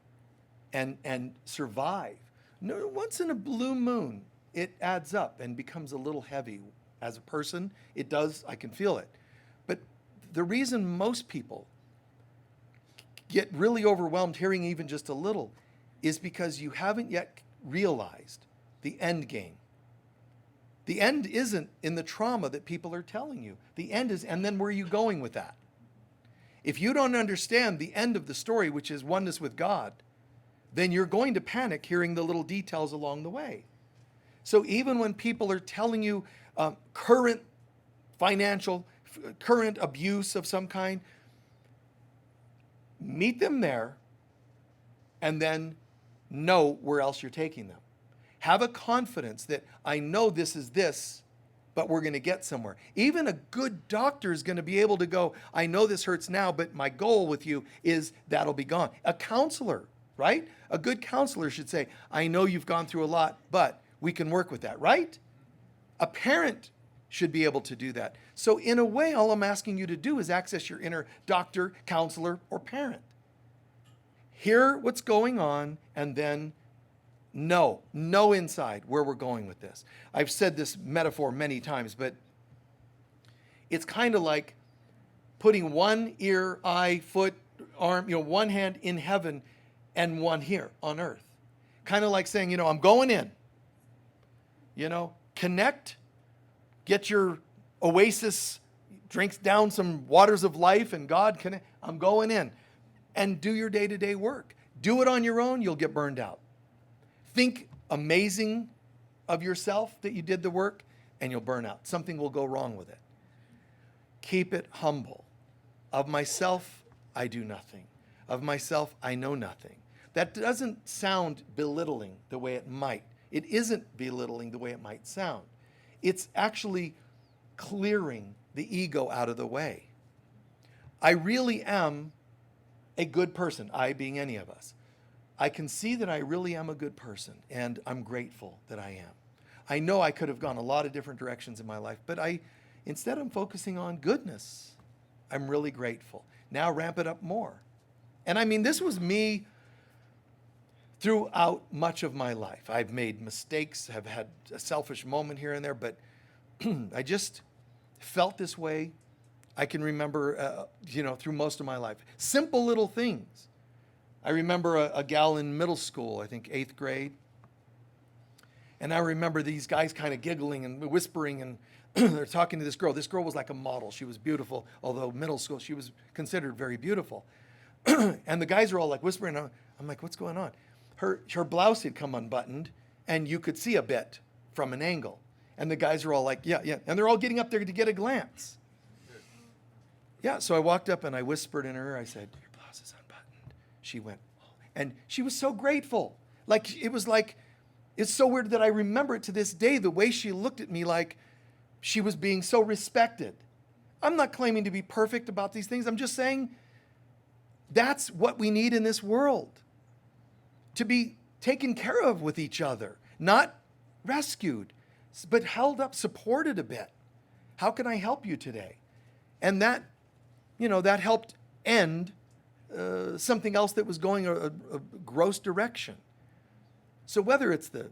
and survive? No, once in a blue moon, it adds up and becomes a little heavy. As a person, it does. I can feel it. But the reason most people get really overwhelmed hearing even just a little is because you haven't yet realized the end game. The end isn't in the trauma that people are telling you. The end is, and then where are you going with that? If you don't understand the end of the story, which is oneness with God, then you're going to panic hearing the little details along the way. So even when people are telling you current abuse of some kind, meet them there and then know where else you're taking them. Have a confidence that I know this is this, but we're going to get somewhere. Even a good doctor is going to be able to go, I know this hurts now, but my goal with you is that'll be gone. A counselor right? A good counselor should say, I know you've gone through a lot, but we can work with that, right? A parent should be able to do that. So in a way, all I'm asking you to do is access your inner doctor, counselor, or parent. Hear what's going on and then know inside where we're going with this. I've said this metaphor many times, but it's kind of like putting one ear, eye, foot, arm, one hand in heaven and one here on earth. Kind of like saying, I'm going in. Connect, get your oasis, drink down some waters of life, and God, I'm going in. And do your day-to-day work. Do it on your own, you'll get burned out. Think amazing of yourself that you did the work, and you'll burn out. Something will go wrong with it. Keep it humble. Of myself, I do nothing. Of myself, I know nothing. That doesn't sound belittling the way it might. It isn't belittling the way it might sound. It's actually clearing the ego out of the way. I really am a good person, I being any of us. I can see that I really am a good person, and I'm grateful that I am. I know I could have gone a lot of different directions in my life, but instead I'm focusing on goodness. I'm really grateful. Now ramp it up more. And I mean, this was me throughout much of my life. I've made mistakes, have had a selfish moment here and there, but I just felt this way. I can remember, through most of my life. Simple little things. I remember a gal in middle school, I think 8th grade. And I remember these guys kind of giggling and whispering, and they're talking to this girl. This girl was like a model. She was beautiful, although middle school, she was considered very beautiful. And the guys are all like whispering. I'm like, what's going on? Her blouse had come unbuttoned, and you could see a bit from an angle. And the guys are all like, yeah. And they're all getting up there to get a glance. Yeah, so I walked up and I whispered in her ear. I said, your blouse is unbuttoned. She went, oh. And she was so grateful. It's so weird that I remember it to this day, the way she looked at me like she was being so respected. I'm not claiming to be perfect about these things. I'm just saying that's what we need in this world. To be taken care of with each other, not rescued, but held up, supported a bit. How can I help you today? And that helped end something else that was going a gross direction. So whether it's the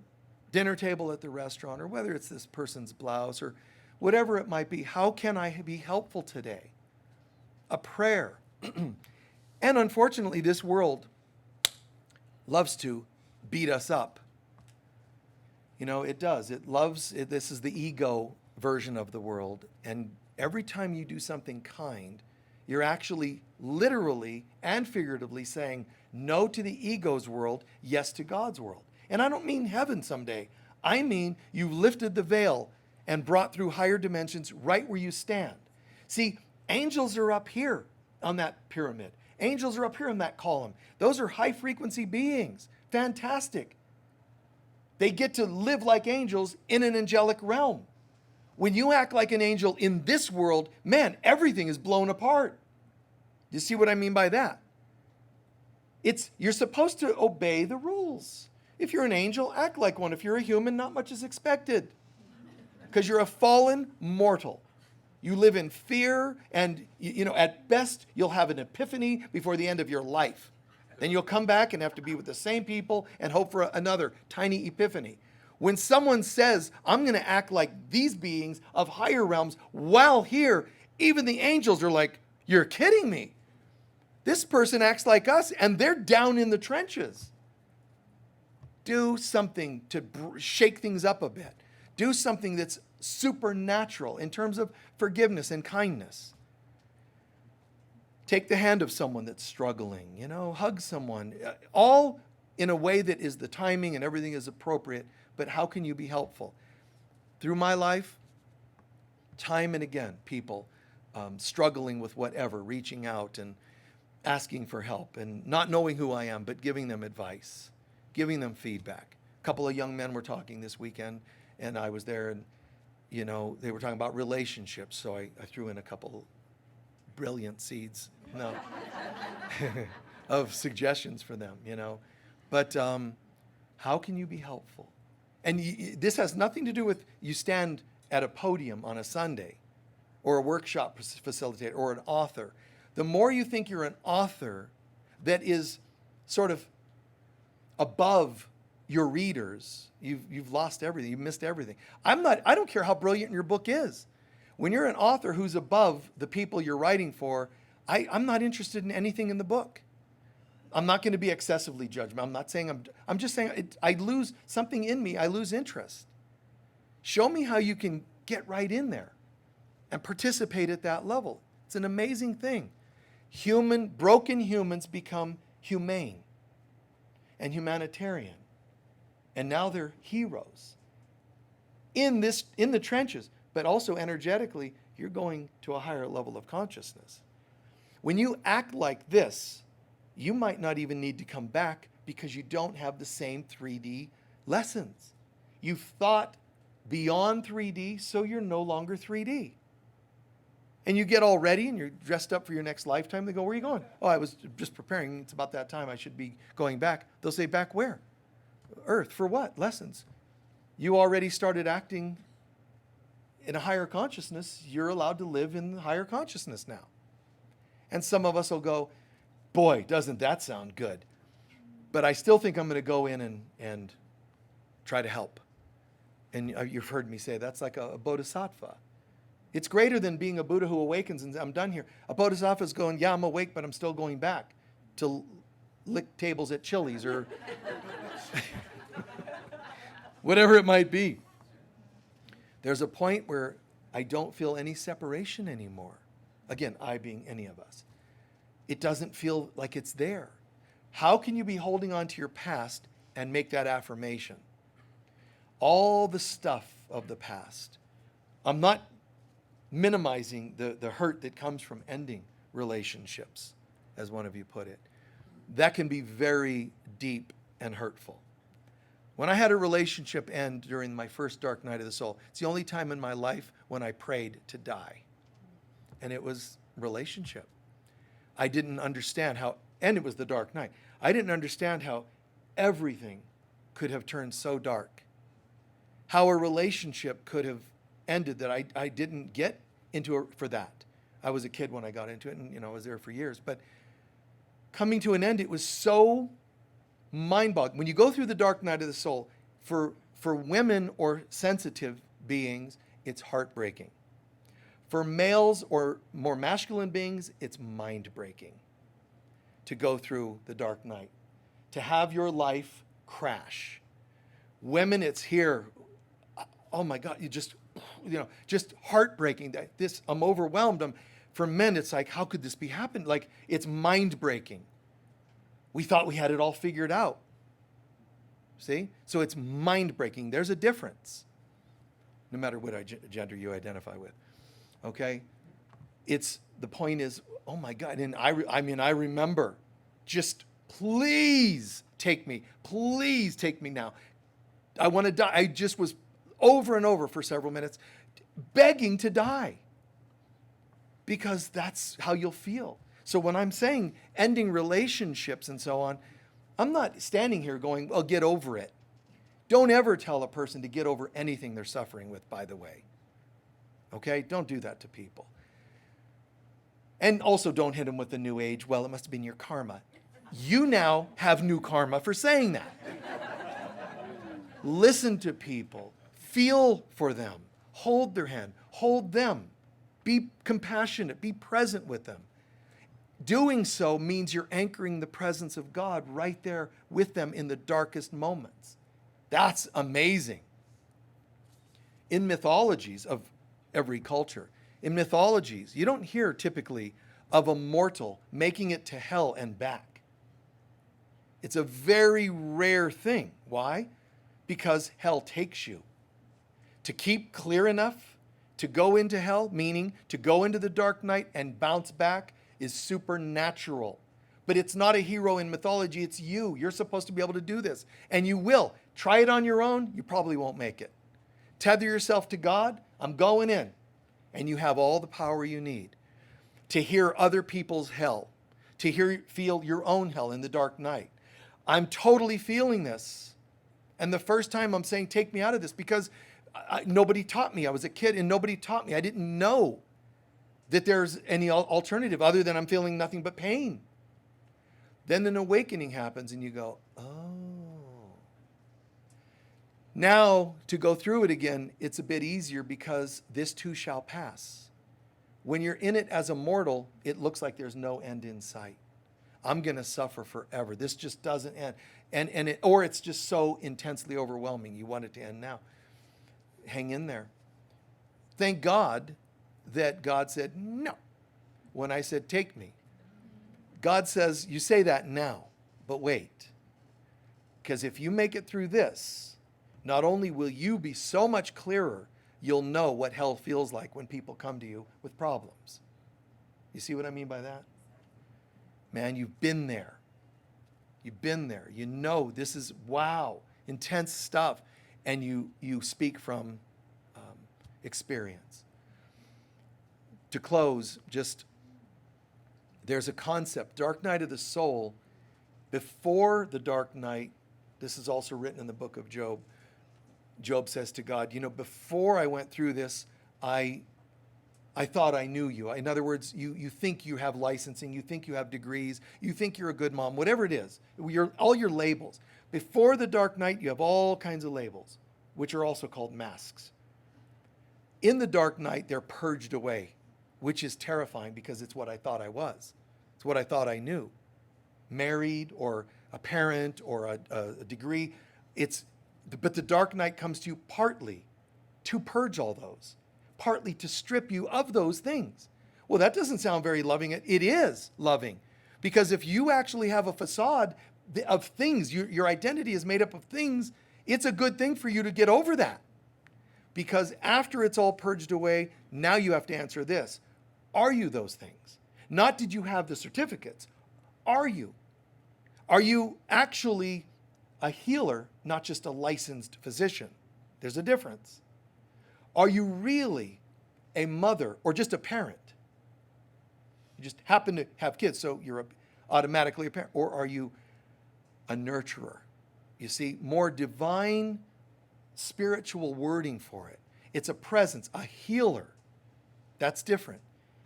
dinner table at the restaurant, or whether it's this person's blouse, or whatever it might be, how can I be helpful today? A prayer. And unfortunately, this world loves to beat us up. It does. This is the ego version of the world. And every time you do something kind, you're actually literally and figuratively saying no to the ego's world, yes to God's world. And I don't mean heaven someday. I mean you've lifted the veil and brought through higher dimensions right where you stand. See, angels are up here on that pyramid. Angels are up here in that column. Those are high frequency beings. Fantastic. They get to live like angels in an angelic realm. When you act like an angel in this world, man, everything is blown apart. You see what I mean by that? You're supposed to obey the rules. If you're an angel, act like one. If you're a human, not much is expected. Because you're a fallen mortal. You live in fear, and at best, you'll have an epiphany before the end of your life. Then you'll come back and have to be with the same people and hope for another tiny epiphany. When someone says, I'm going to act like these beings of higher realms while here, even the angels are like, you're kidding me. This person acts like us, and they're down in the trenches. Do something to shake things up a bit. Do something that's supernatural in terms of forgiveness and kindness. Take the hand of someone that's struggling, hug someone, all in a way that is the timing and everything is appropriate, but how can you be helpful? Through my life, time and again, people struggling with whatever, reaching out and asking for help and not knowing who I am, but giving them advice, giving them feedback. A couple of young men were talking this weekend, and I was there, and they were talking about relationships, so I threw in a couple brilliant seeds of suggestions for them, But how can you be helpful? And this has nothing to do with you stand at a podium on a Sunday or a workshop facilitator or an author. The more you think you're an author that is sort of above your readers, you've lost everything. You've missed everything. I don't care how brilliant your book is. When you're an author who's above the people you're writing for, I'm not interested in anything in the book. I'm not going to be excessively judgmental. I'm not saying I'm just saying I lose something in me. I lose interest. Show me how you can get right in there and participate at that level. It's an amazing thing. Broken humans become humane and humanitarian. And now they're heroes in the trenches, but also energetically, you're going to a higher level of consciousness. When you act like this, you might not even need to come back because you don't have the same 3D lessons. You've thought beyond 3D, so you're no longer 3D. And you get all ready and you're dressed up for your next lifetime. They go, where are you going? Oh, I was just preparing. It's about that time. I should be going back. They'll say, back where? Earth. For what? Lessons. You already started acting in a higher consciousness. You're allowed to live in the higher consciousness now. And some of us will go, boy, doesn't that sound good? But I still think I'm going to go in and try to help. And you've heard me say that's like a bodhisattva. It's greater than being a Buddha who awakens and I'm done here. A bodhisattva is going, yeah, I'm awake, but I'm still going back to lick tables at Chili's or whatever it might be. There's a point where I don't feel any separation anymore. Again, I being any of us. It doesn't feel like it's there. How can you be holding on to your past and make that affirmation? All the stuff of the past. I'm not minimizing the hurt that comes from ending relationships, as one of you put it. That can be very deep and hurtful. When I had a relationship end during my first dark night of the soul, it's the only time in my life when I prayed to die. And it was relationship. I didn't understand how, and it was the dark night. I didn't understand how everything could have turned so dark. How a relationship could have ended that I didn't get into it for that. I was a kid when I got into it and I was there for years. But coming to an end, it was so mind-boggling. When you go through the dark night of the soul, for women or sensitive beings, it's heartbreaking. For males or more masculine beings, it's mind-breaking to go through the dark night, to have your life crash. Women, it's here. Oh my God, just heartbreaking. I'm overwhelmed. For men, it's like, how could this be happening? Like, it's mind-breaking. We thought we had it all figured out. See? So it's mind-breaking. There's a difference, no matter what gender you identify with. Okay? The point is, oh my God. And I remember, just please take me. Please take me now. I want to die. I just was over and over for several minutes begging to die because that's how you'll feel. So when I'm saying ending relationships and so on, I'm not standing here going, well, get over it. Don't ever tell a person to get over anything they're suffering with, by the way. Okay? Don't do that to people. And also don't hit them with the new age, well, it must have been your karma. You now have new karma for saying that. Listen to people. Feel for them. Hold their hand. Hold them. Be compassionate. Be present with them. Doing so means you're anchoring the presence of God right there with them in the darkest moments. That's amazing. In mythologies of every culture, in mythologies, you don't hear typically of a mortal making it to hell and back. It's a very rare thing. Why? Because hell takes you. To keep clear enough to go into hell, meaning to go into the dark night and bounce back, is supernatural. But it's not a hero in mythology, it's you. You're supposed to be able to do this. And you will. Try it on your own, you probably won't make it. Tether yourself to God, I'm going in. And you have all the power you need to hear other people's hell, to feel your own hell in the dark night. I'm totally feeling this. And the first time I'm saying, take me out of this, because nobody taught me. I was a kid and nobody taught me. I didn't know that there's any alternative other than I'm feeling nothing but pain. Then an awakening happens and you go, oh. Now, to go through it again, it's a bit easier because this too shall pass. When you're in it as a mortal, it looks like there's no end in sight. I'm going to suffer forever. This just doesn't end. Or it's just so intensely overwhelming. You want it to end now. Hang in there. Thank God that God said no when I said, take me. God says, you say that now, but wait. Because if you make it through this, not only will you be so much clearer, you'll know what hell feels like when people come to you with problems. You see what I mean by that? Man, you've been there. You've been there. You know this is, wow, intense stuff. And you speak from experience. To close, just, there's a concept, dark night of the soul. Before the dark night, this is also written in the book of Job. Job says to God, before I went through this, I thought I knew you. In other words, you think you have licensing, you think you have degrees, you think you're a good mom, whatever it is, all your labels. Before the dark night, you have all kinds of labels, which are also called masks. In the dark night, they're purged away, which is terrifying because it's what I thought I was. It's what I thought I knew. Married or a parent or a degree. But the dark night comes to you partly to purge all those, partly to strip you of those things. Well, that doesn't sound very loving. It is loving, because if you actually have a facade of things, your identity is made up of things, it's a good thing for you to get over that. Because after it's all purged away, now you have to answer this. Are you those things? Not did you have the certificates. Are you? Are you actually a healer, not just a licensed physician? There's a difference. Are you really a mother or just a parent? You just happen to have kids, so you're automatically a parent. Or are you a nurturer? You see, more divine spiritual wording for it. It's a presence, a healer. That's different.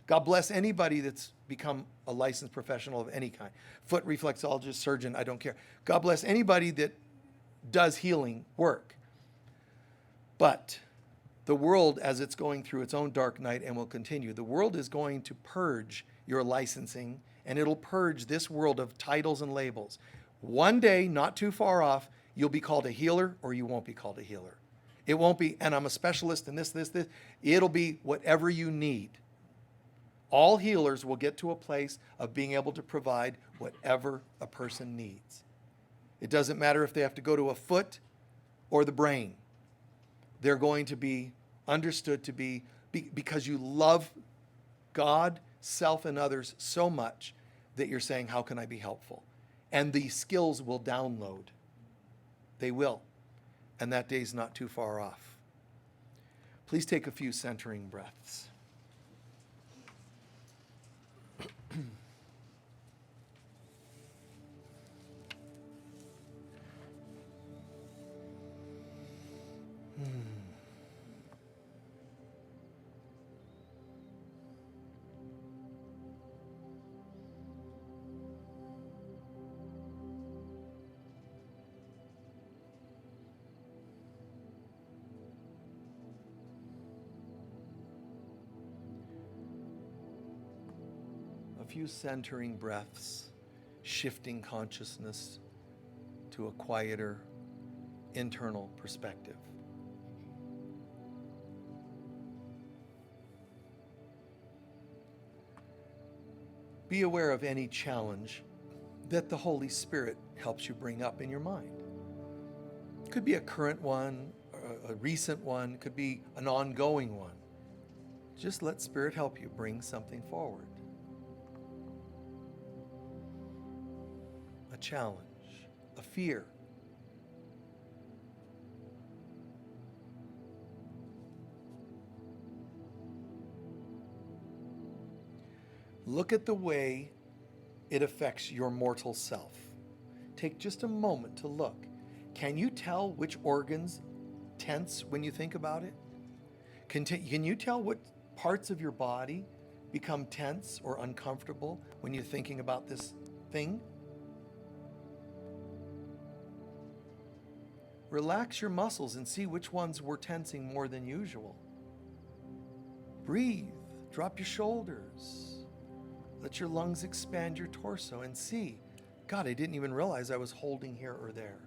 God bless anybody that's become a licensed professional of any kind. Foot reflexologist, surgeon, I don't care. God bless anybody that does healing work. But the world, as it's going through its own dark night and will continue, the world is going to purge your licensing, and it'll purge this world of titles and labels. One day, not too far off, you'll be called a healer or you won't be called a healer. It won't be, and I'm a specialist in this. It'll be whatever you need. All healers will get to a place of being able to provide whatever a person needs. It doesn't matter if they have to go to a foot or the brain. They're going to be understood to be because you love God, self, and others so much that you're saying, how can I be helpful? And the skills will download. They will. And that day's not too far off. Please take a few centering breaths. A few centering breaths, shifting consciousness to a quieter internal perspective. Be aware of any challenge that the Holy Spirit helps you bring up in your mind. It could be a current one, a recent one, it could be an ongoing one. Just let Spirit help you bring something forward. A challenge, a fear. Look at the way it affects your mortal self. take just a moment to look. Can you tell which organs tense when you think about it? Can you tell what parts of your body become tense or uncomfortable when you're thinking about this thing? Relax your muscles and see which ones were tensing more than usual. Breathe, drop your shoulders. Let your lungs expand your torso and see, God, I didn't even realize I was holding here or there.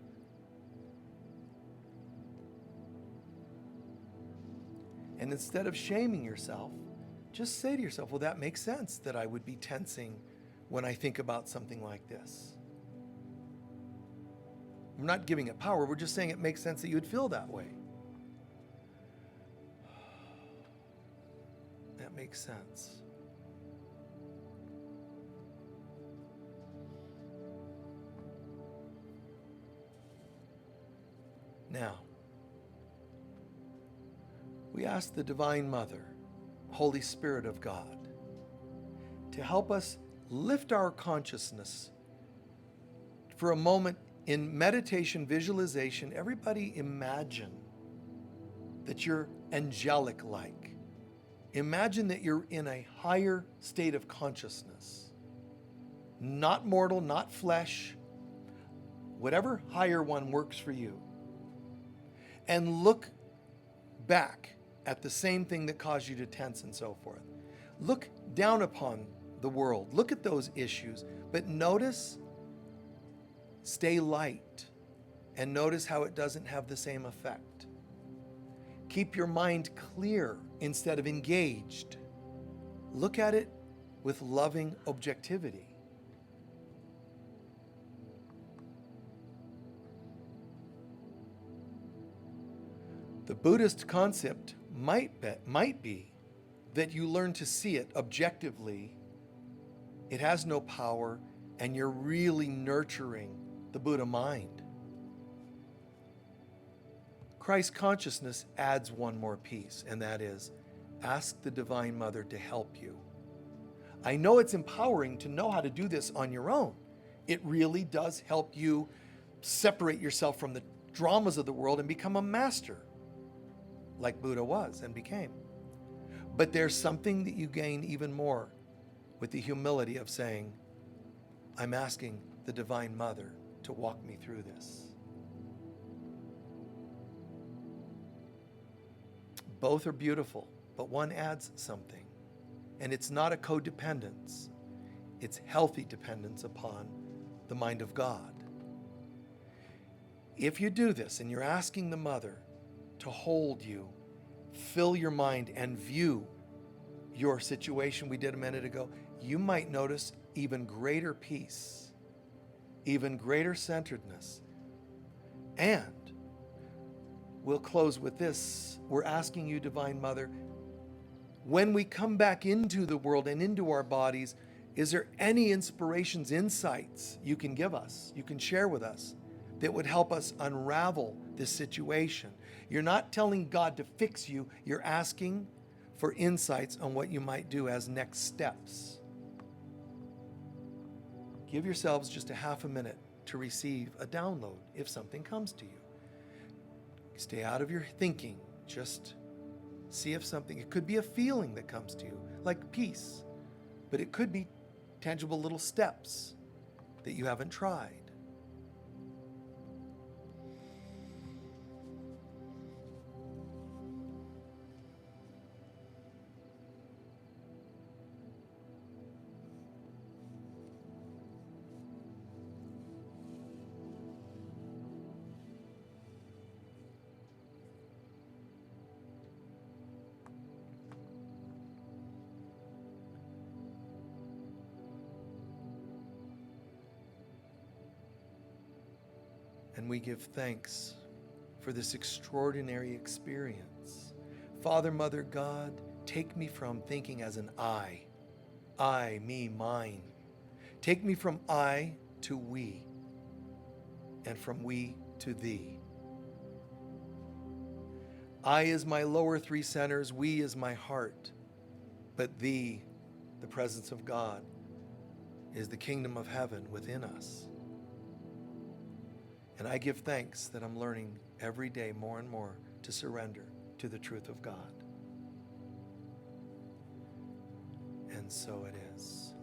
And instead of shaming yourself, just say to yourself, well, that makes sense that I would be tensing when I think about something like this. We're not giving it power. We're just saying it makes sense that you would feel that way. That makes sense. Now, we ask the Divine Mother, Holy Spirit of God, to help us lift our consciousness for a moment in meditation, visualization. Everybody imagine that you're angelic-like. Imagine that you're in a higher state of consciousness. Not mortal, not flesh. Whatever higher one works for you. And look back at the same thing that caused you to tense and so forth. Look down upon the world. Look at those issues. But notice, stay light. And notice how it doesn't have the same effect. Keep your mind clear instead of engaged. Look at it with loving objectivity. The Buddhist concept might be that you learn to see it objectively. It has no power, and you're really nurturing the Buddha mind. Christ consciousness adds one more piece, and that is, ask the Divine Mother to help you. I know it's empowering to know how to do this on your own. It really does help you separate yourself from the dramas of the world and become a master, like Buddha was and became. But there's something that you gain even more with the humility of saying, I'm asking the Divine Mother to walk me through this. Both are beautiful, but one adds something. And it's not a codependence. It's healthy dependence upon the mind of God. If you do this and you're asking the Mother to hold you, fill your mind and view your situation we did a minute ago, you might notice even greater peace, even greater centeredness. And we'll close with this. We're asking you, Divine Mother, when we come back into the world and into our bodies, is there any inspirations, insights you can give us, you can share with us, that would help us unravel this situation? You're not telling God to fix you. You're asking for insights on what you might do as next steps. Give yourselves just a half a minute to receive a download if something comes to you. Stay out of your thinking. Just see if something, it could be a feeling that comes to you, like peace, but it could be tangible little steps that you haven't tried. And we give thanks for this extraordinary experience. Father, Mother, God, take me from thinking as an I, me, mine. Take me from I to we, and from we to thee. I is my lower three centers, we is my heart, but thee, the presence of God, is the kingdom of heaven within us. And I give thanks that I'm learning every day more and more to surrender to the truth of God. And so it is.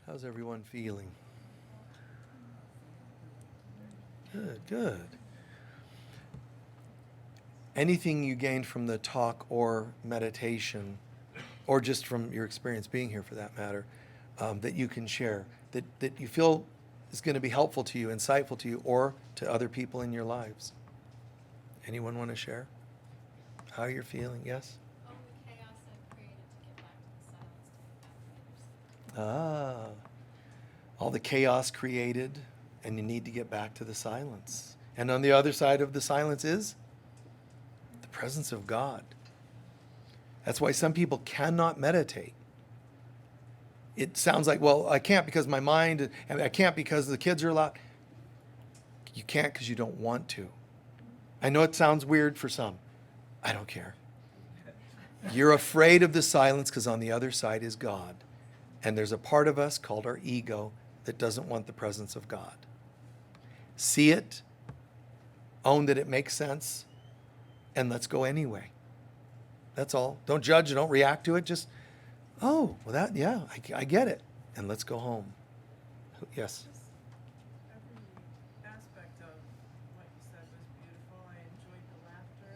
How's everyone feeling? Good, good. Anything you gained from the talk or meditation, or just from your experience being here for that matter, that you can share, that you feel is going to be helpful to you, insightful to you, or to other people in your lives? Anyone want to share how you're feeling? Yes? Oh, the chaos I've created to get back to the silence, to get back to the other side. All the chaos created, and you need to get back to the silence. And on the other side of the silence is the presence of God. That's why some people cannot meditate. It sounds like, well, I can't because my mind, and I can't because the kids are loud. You can't because you don't want to. I know it sounds weird for some. I don't care. You're afraid of the silence because on the other side is God. And there's a part of us called our ego that doesn't want the presence of God. See it, own that it makes sense, and let's go anyway. That's all. Don't judge, don't react to it. Just, oh, well, that, yeah, I get it. And let's go home. Yes. Just every aspect of what you said was beautiful. I enjoyed the laughter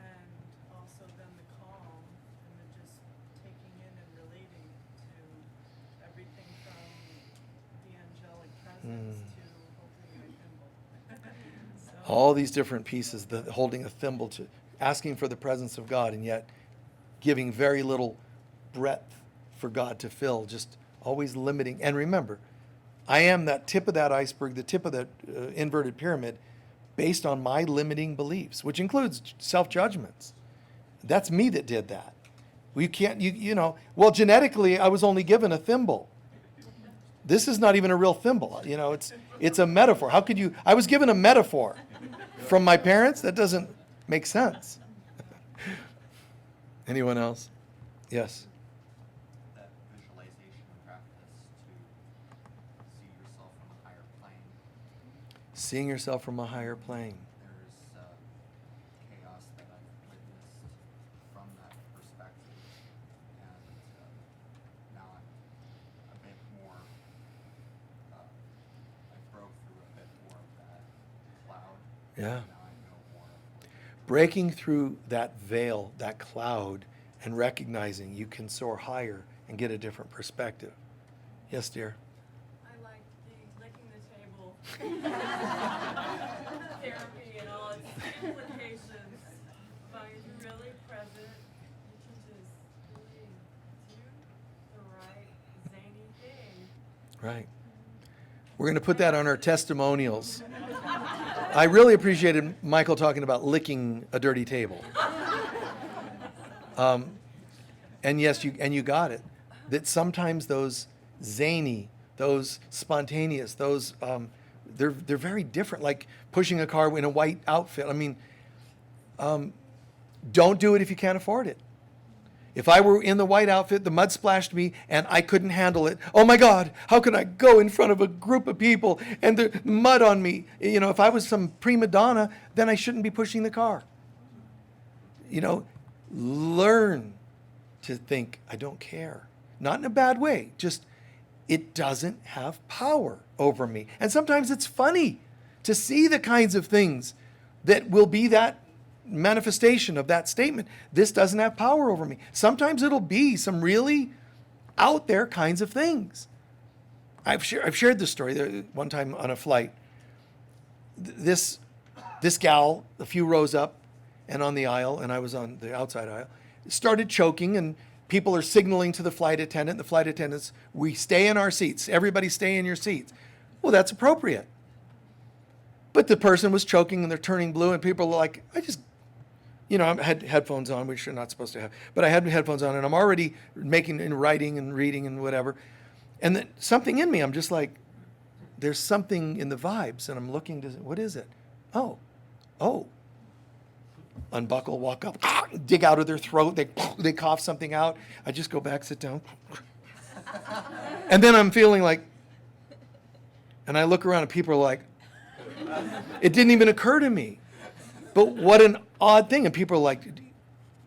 and also then the calm and then just taking in and relating to everything from the angelic presence to holding a thimble. So, All these different pieces, the holding a thimble to asking for the presence of God, and yet giving very little breadth for God to fill, just always limiting. And remember, I am that tip of that iceberg, the tip of that inverted pyramid, based on my limiting beliefs, which includes self-judgments. That's me that did that. We can't, you know, well, genetically, I was only given a thimble. This is not even a real thimble. You know, it's a metaphor. How could you, I was given a metaphor from my parents? That doesn't make sense. Anyone else? Yes. That visualization practice to see yourself from a higher plane. Seeing yourself from a higher plane. There's chaos that I've witnessed from that perspective, and now I'm a bit more. I broke through a bit more of that cloud. Yeah. Now I know more of what Breaking through that veil, that cloud, and recognizing you can soar higher and get a different perspective. Yes, dear. I like the licking the table therapy and all its implications. By really present, you can just really do the right zany thing. Right. We're going to put that on our testimonials. I really appreciated Michael talking about licking a dirty table. And yes, you got it. That sometimes those zany, those spontaneous, those they're very different. Like pushing a car in a white outfit. I mean, don't do it if you can't afford it. If I were in the white outfit, the mud splashed me, and I couldn't handle it. Oh my God, how can I go in front of a group of people and the mud on me? You know, if I was some prima donna, then I shouldn't be pushing the car. You know, learn to think, I don't care. Not in a bad way, just it doesn't have power over me. And sometimes it's funny to see the kinds of things that will be that manifestation of that statement. This doesn't have power over me. Sometimes it'll be some really out there kinds of things. I've shared this story one time on a flight. This gal, a few rows up and on the aisle, and I was on the outside aisle, started choking, and people are signaling to the flight attendant. The flight attendants, we stay in our seats. Everybody stay in your seats. Well, that's appropriate. But the person was choking and they're turning blue, and people are like, I had headphones on, which you're not supposed to have, but I had headphones on, and I'm already making and writing and reading and whatever. And then something in me, I'm just like, there's something in the vibes, and I'm looking to, what is it? Oh. unbuckle, walk up, dig out of their throat, they cough something out. I just go back, sit down. And then I'm feeling like, and I look around and people are like, it didn't even occur to me. But what an odd thing. And people are like,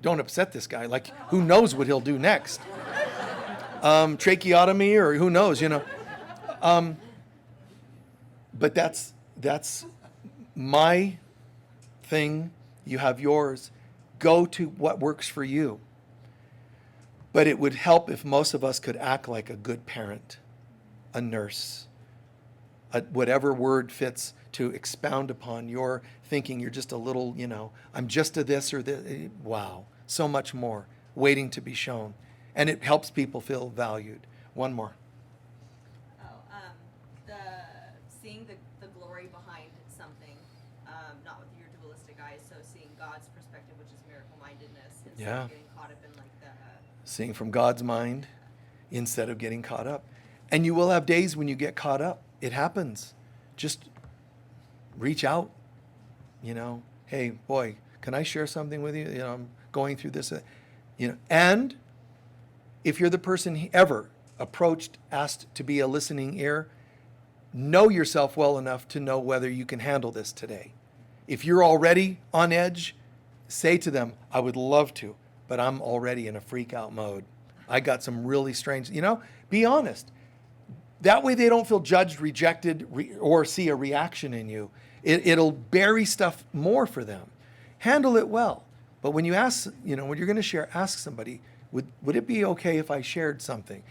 don't upset this guy. Like, who knows what he'll do next? Tracheotomy or who knows, you know. But that's my thing. You have yours. Go to what works for you. But it would help if most of us could act like a good parent, a nurse, whatever word fits to expound upon your thinking. You're just a little, you know, I'm just a this or this. Wow, so much more waiting to be shown. And it helps people feel valued. One more. Seeing the glory behind something, not with your dualistic eyes, so seeing God's perspective, which is miracle-mindedness, instead of getting caught up in like the... Seeing from God's mind instead of getting caught up. And you will have days when you get caught up. It happens. Just reach out, you know, hey, boy, can I share something with you? You know, I'm going through this, you know, and if you're the person ever approached, asked to be a listening ear, know yourself well enough to know whether you can handle this today. If you're already on edge, say to them, I would love to, but I'm already in a freak out mode. I got some really strange, you know, be honest. That way they don't feel judged, rejected, or see a reaction in you. It'll bury stuff more for them. Handle it well. But when you ask, you know, when you're going to share, ask somebody, would it be okay if I shared something?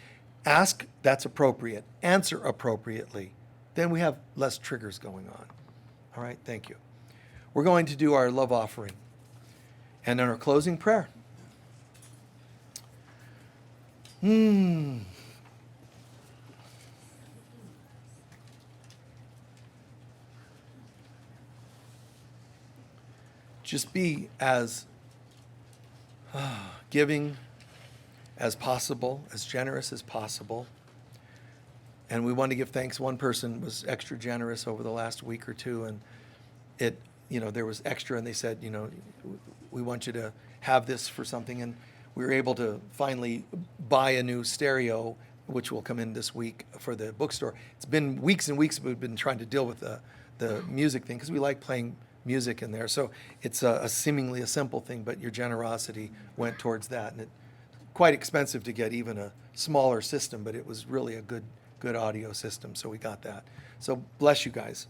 Ask, that's appropriate. Answer appropriately. Then we have less triggers going on. All right, thank you. We're going to do our love offering and then our closing prayer. Just be as giving as possible, as generous as possible. And we want to give thanks. One person was extra generous over the last week or two, and it, you know, there was extra, and they said, you know, we want you to have this for something. And we were able to finally buy a new stereo, which will come in this week for the bookstore. It's been weeks and weeks we've been trying to deal with the music thing because we like playing music in there. So it's a seemingly a simple thing, but your generosity went towards that. And it's quite expensive to get even a smaller system, but it was really a good audio system, so we got that. So bless you guys.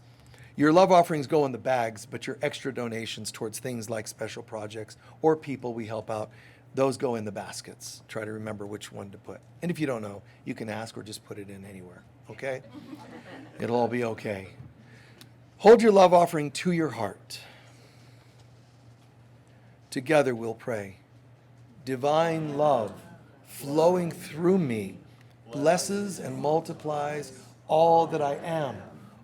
Your love offerings go in the bags, but your extra donations towards things like special projects or people we help out, those go in the baskets. Try to remember which one to put. And if you don't know, you can ask or just put it in anywhere, okay? It'll all be okay. Hold your love offering to your heart. Together we'll pray. Divine love flowing through me blesses and multiplies all that I am,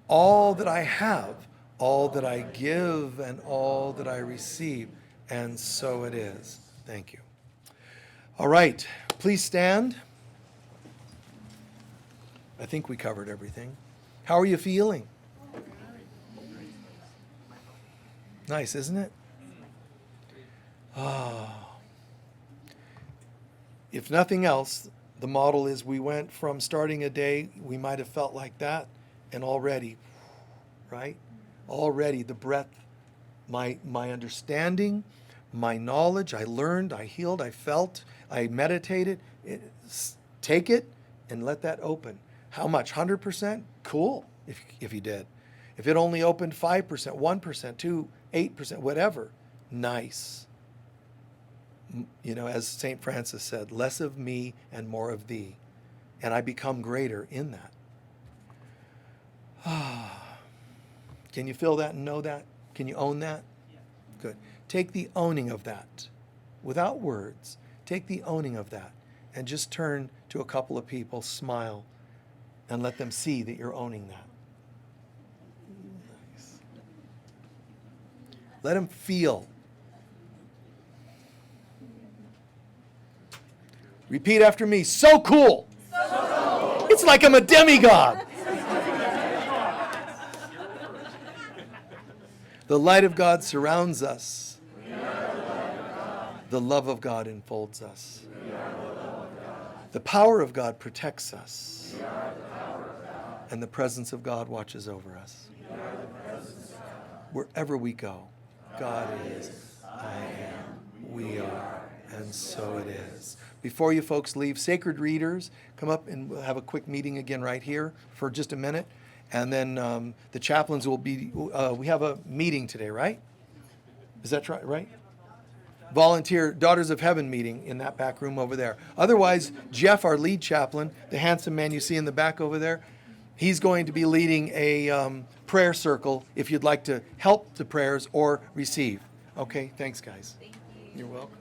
all that I have, all that I give, and all that I receive. And so it is. Thank you. All right, please stand. I think we covered everything. How are you feeling? Nice, isn't it? If nothing else, the model is we went from starting a day, we might have felt like that, and already, right? Already the breath, my understanding, my knowledge, I learned, I healed, I felt, I meditated. Take it and let that open. How much? 100%? Cool, if you did. If it only opened 5%, 1%, 2%, 8%, whatever, nice. You know, as St. Francis said, less of me and more of thee. And I become greater in that. Can you feel that and know that? Can you own that? Yeah. Good. Take the owning of that. Without words, take the owning of that. And just turn to a couple of people, smile, and let them see that you're owning that. Nice. Let them feel. Repeat after me. So cool. So cool. It's like I'm a demigod. The light of God surrounds us. The love of God enfolds us. The power of God protects us. And the presence of God watches over us. Wherever we go, God is, I am, we are, and so it is. Before you folks leave, sacred readers, come up and we'll have a quick meeting again right here for just a minute. And then the chaplains will be, we have a meeting today, right? Is that right? Volunteer Daughters of Heaven meeting in that back room over there. Otherwise, Jeff, our lead chaplain, the handsome man you see in the back over there, he's going to be leading a prayer circle if you'd like to help the prayers or receive. Okay, thanks guys. Thank you. You're welcome.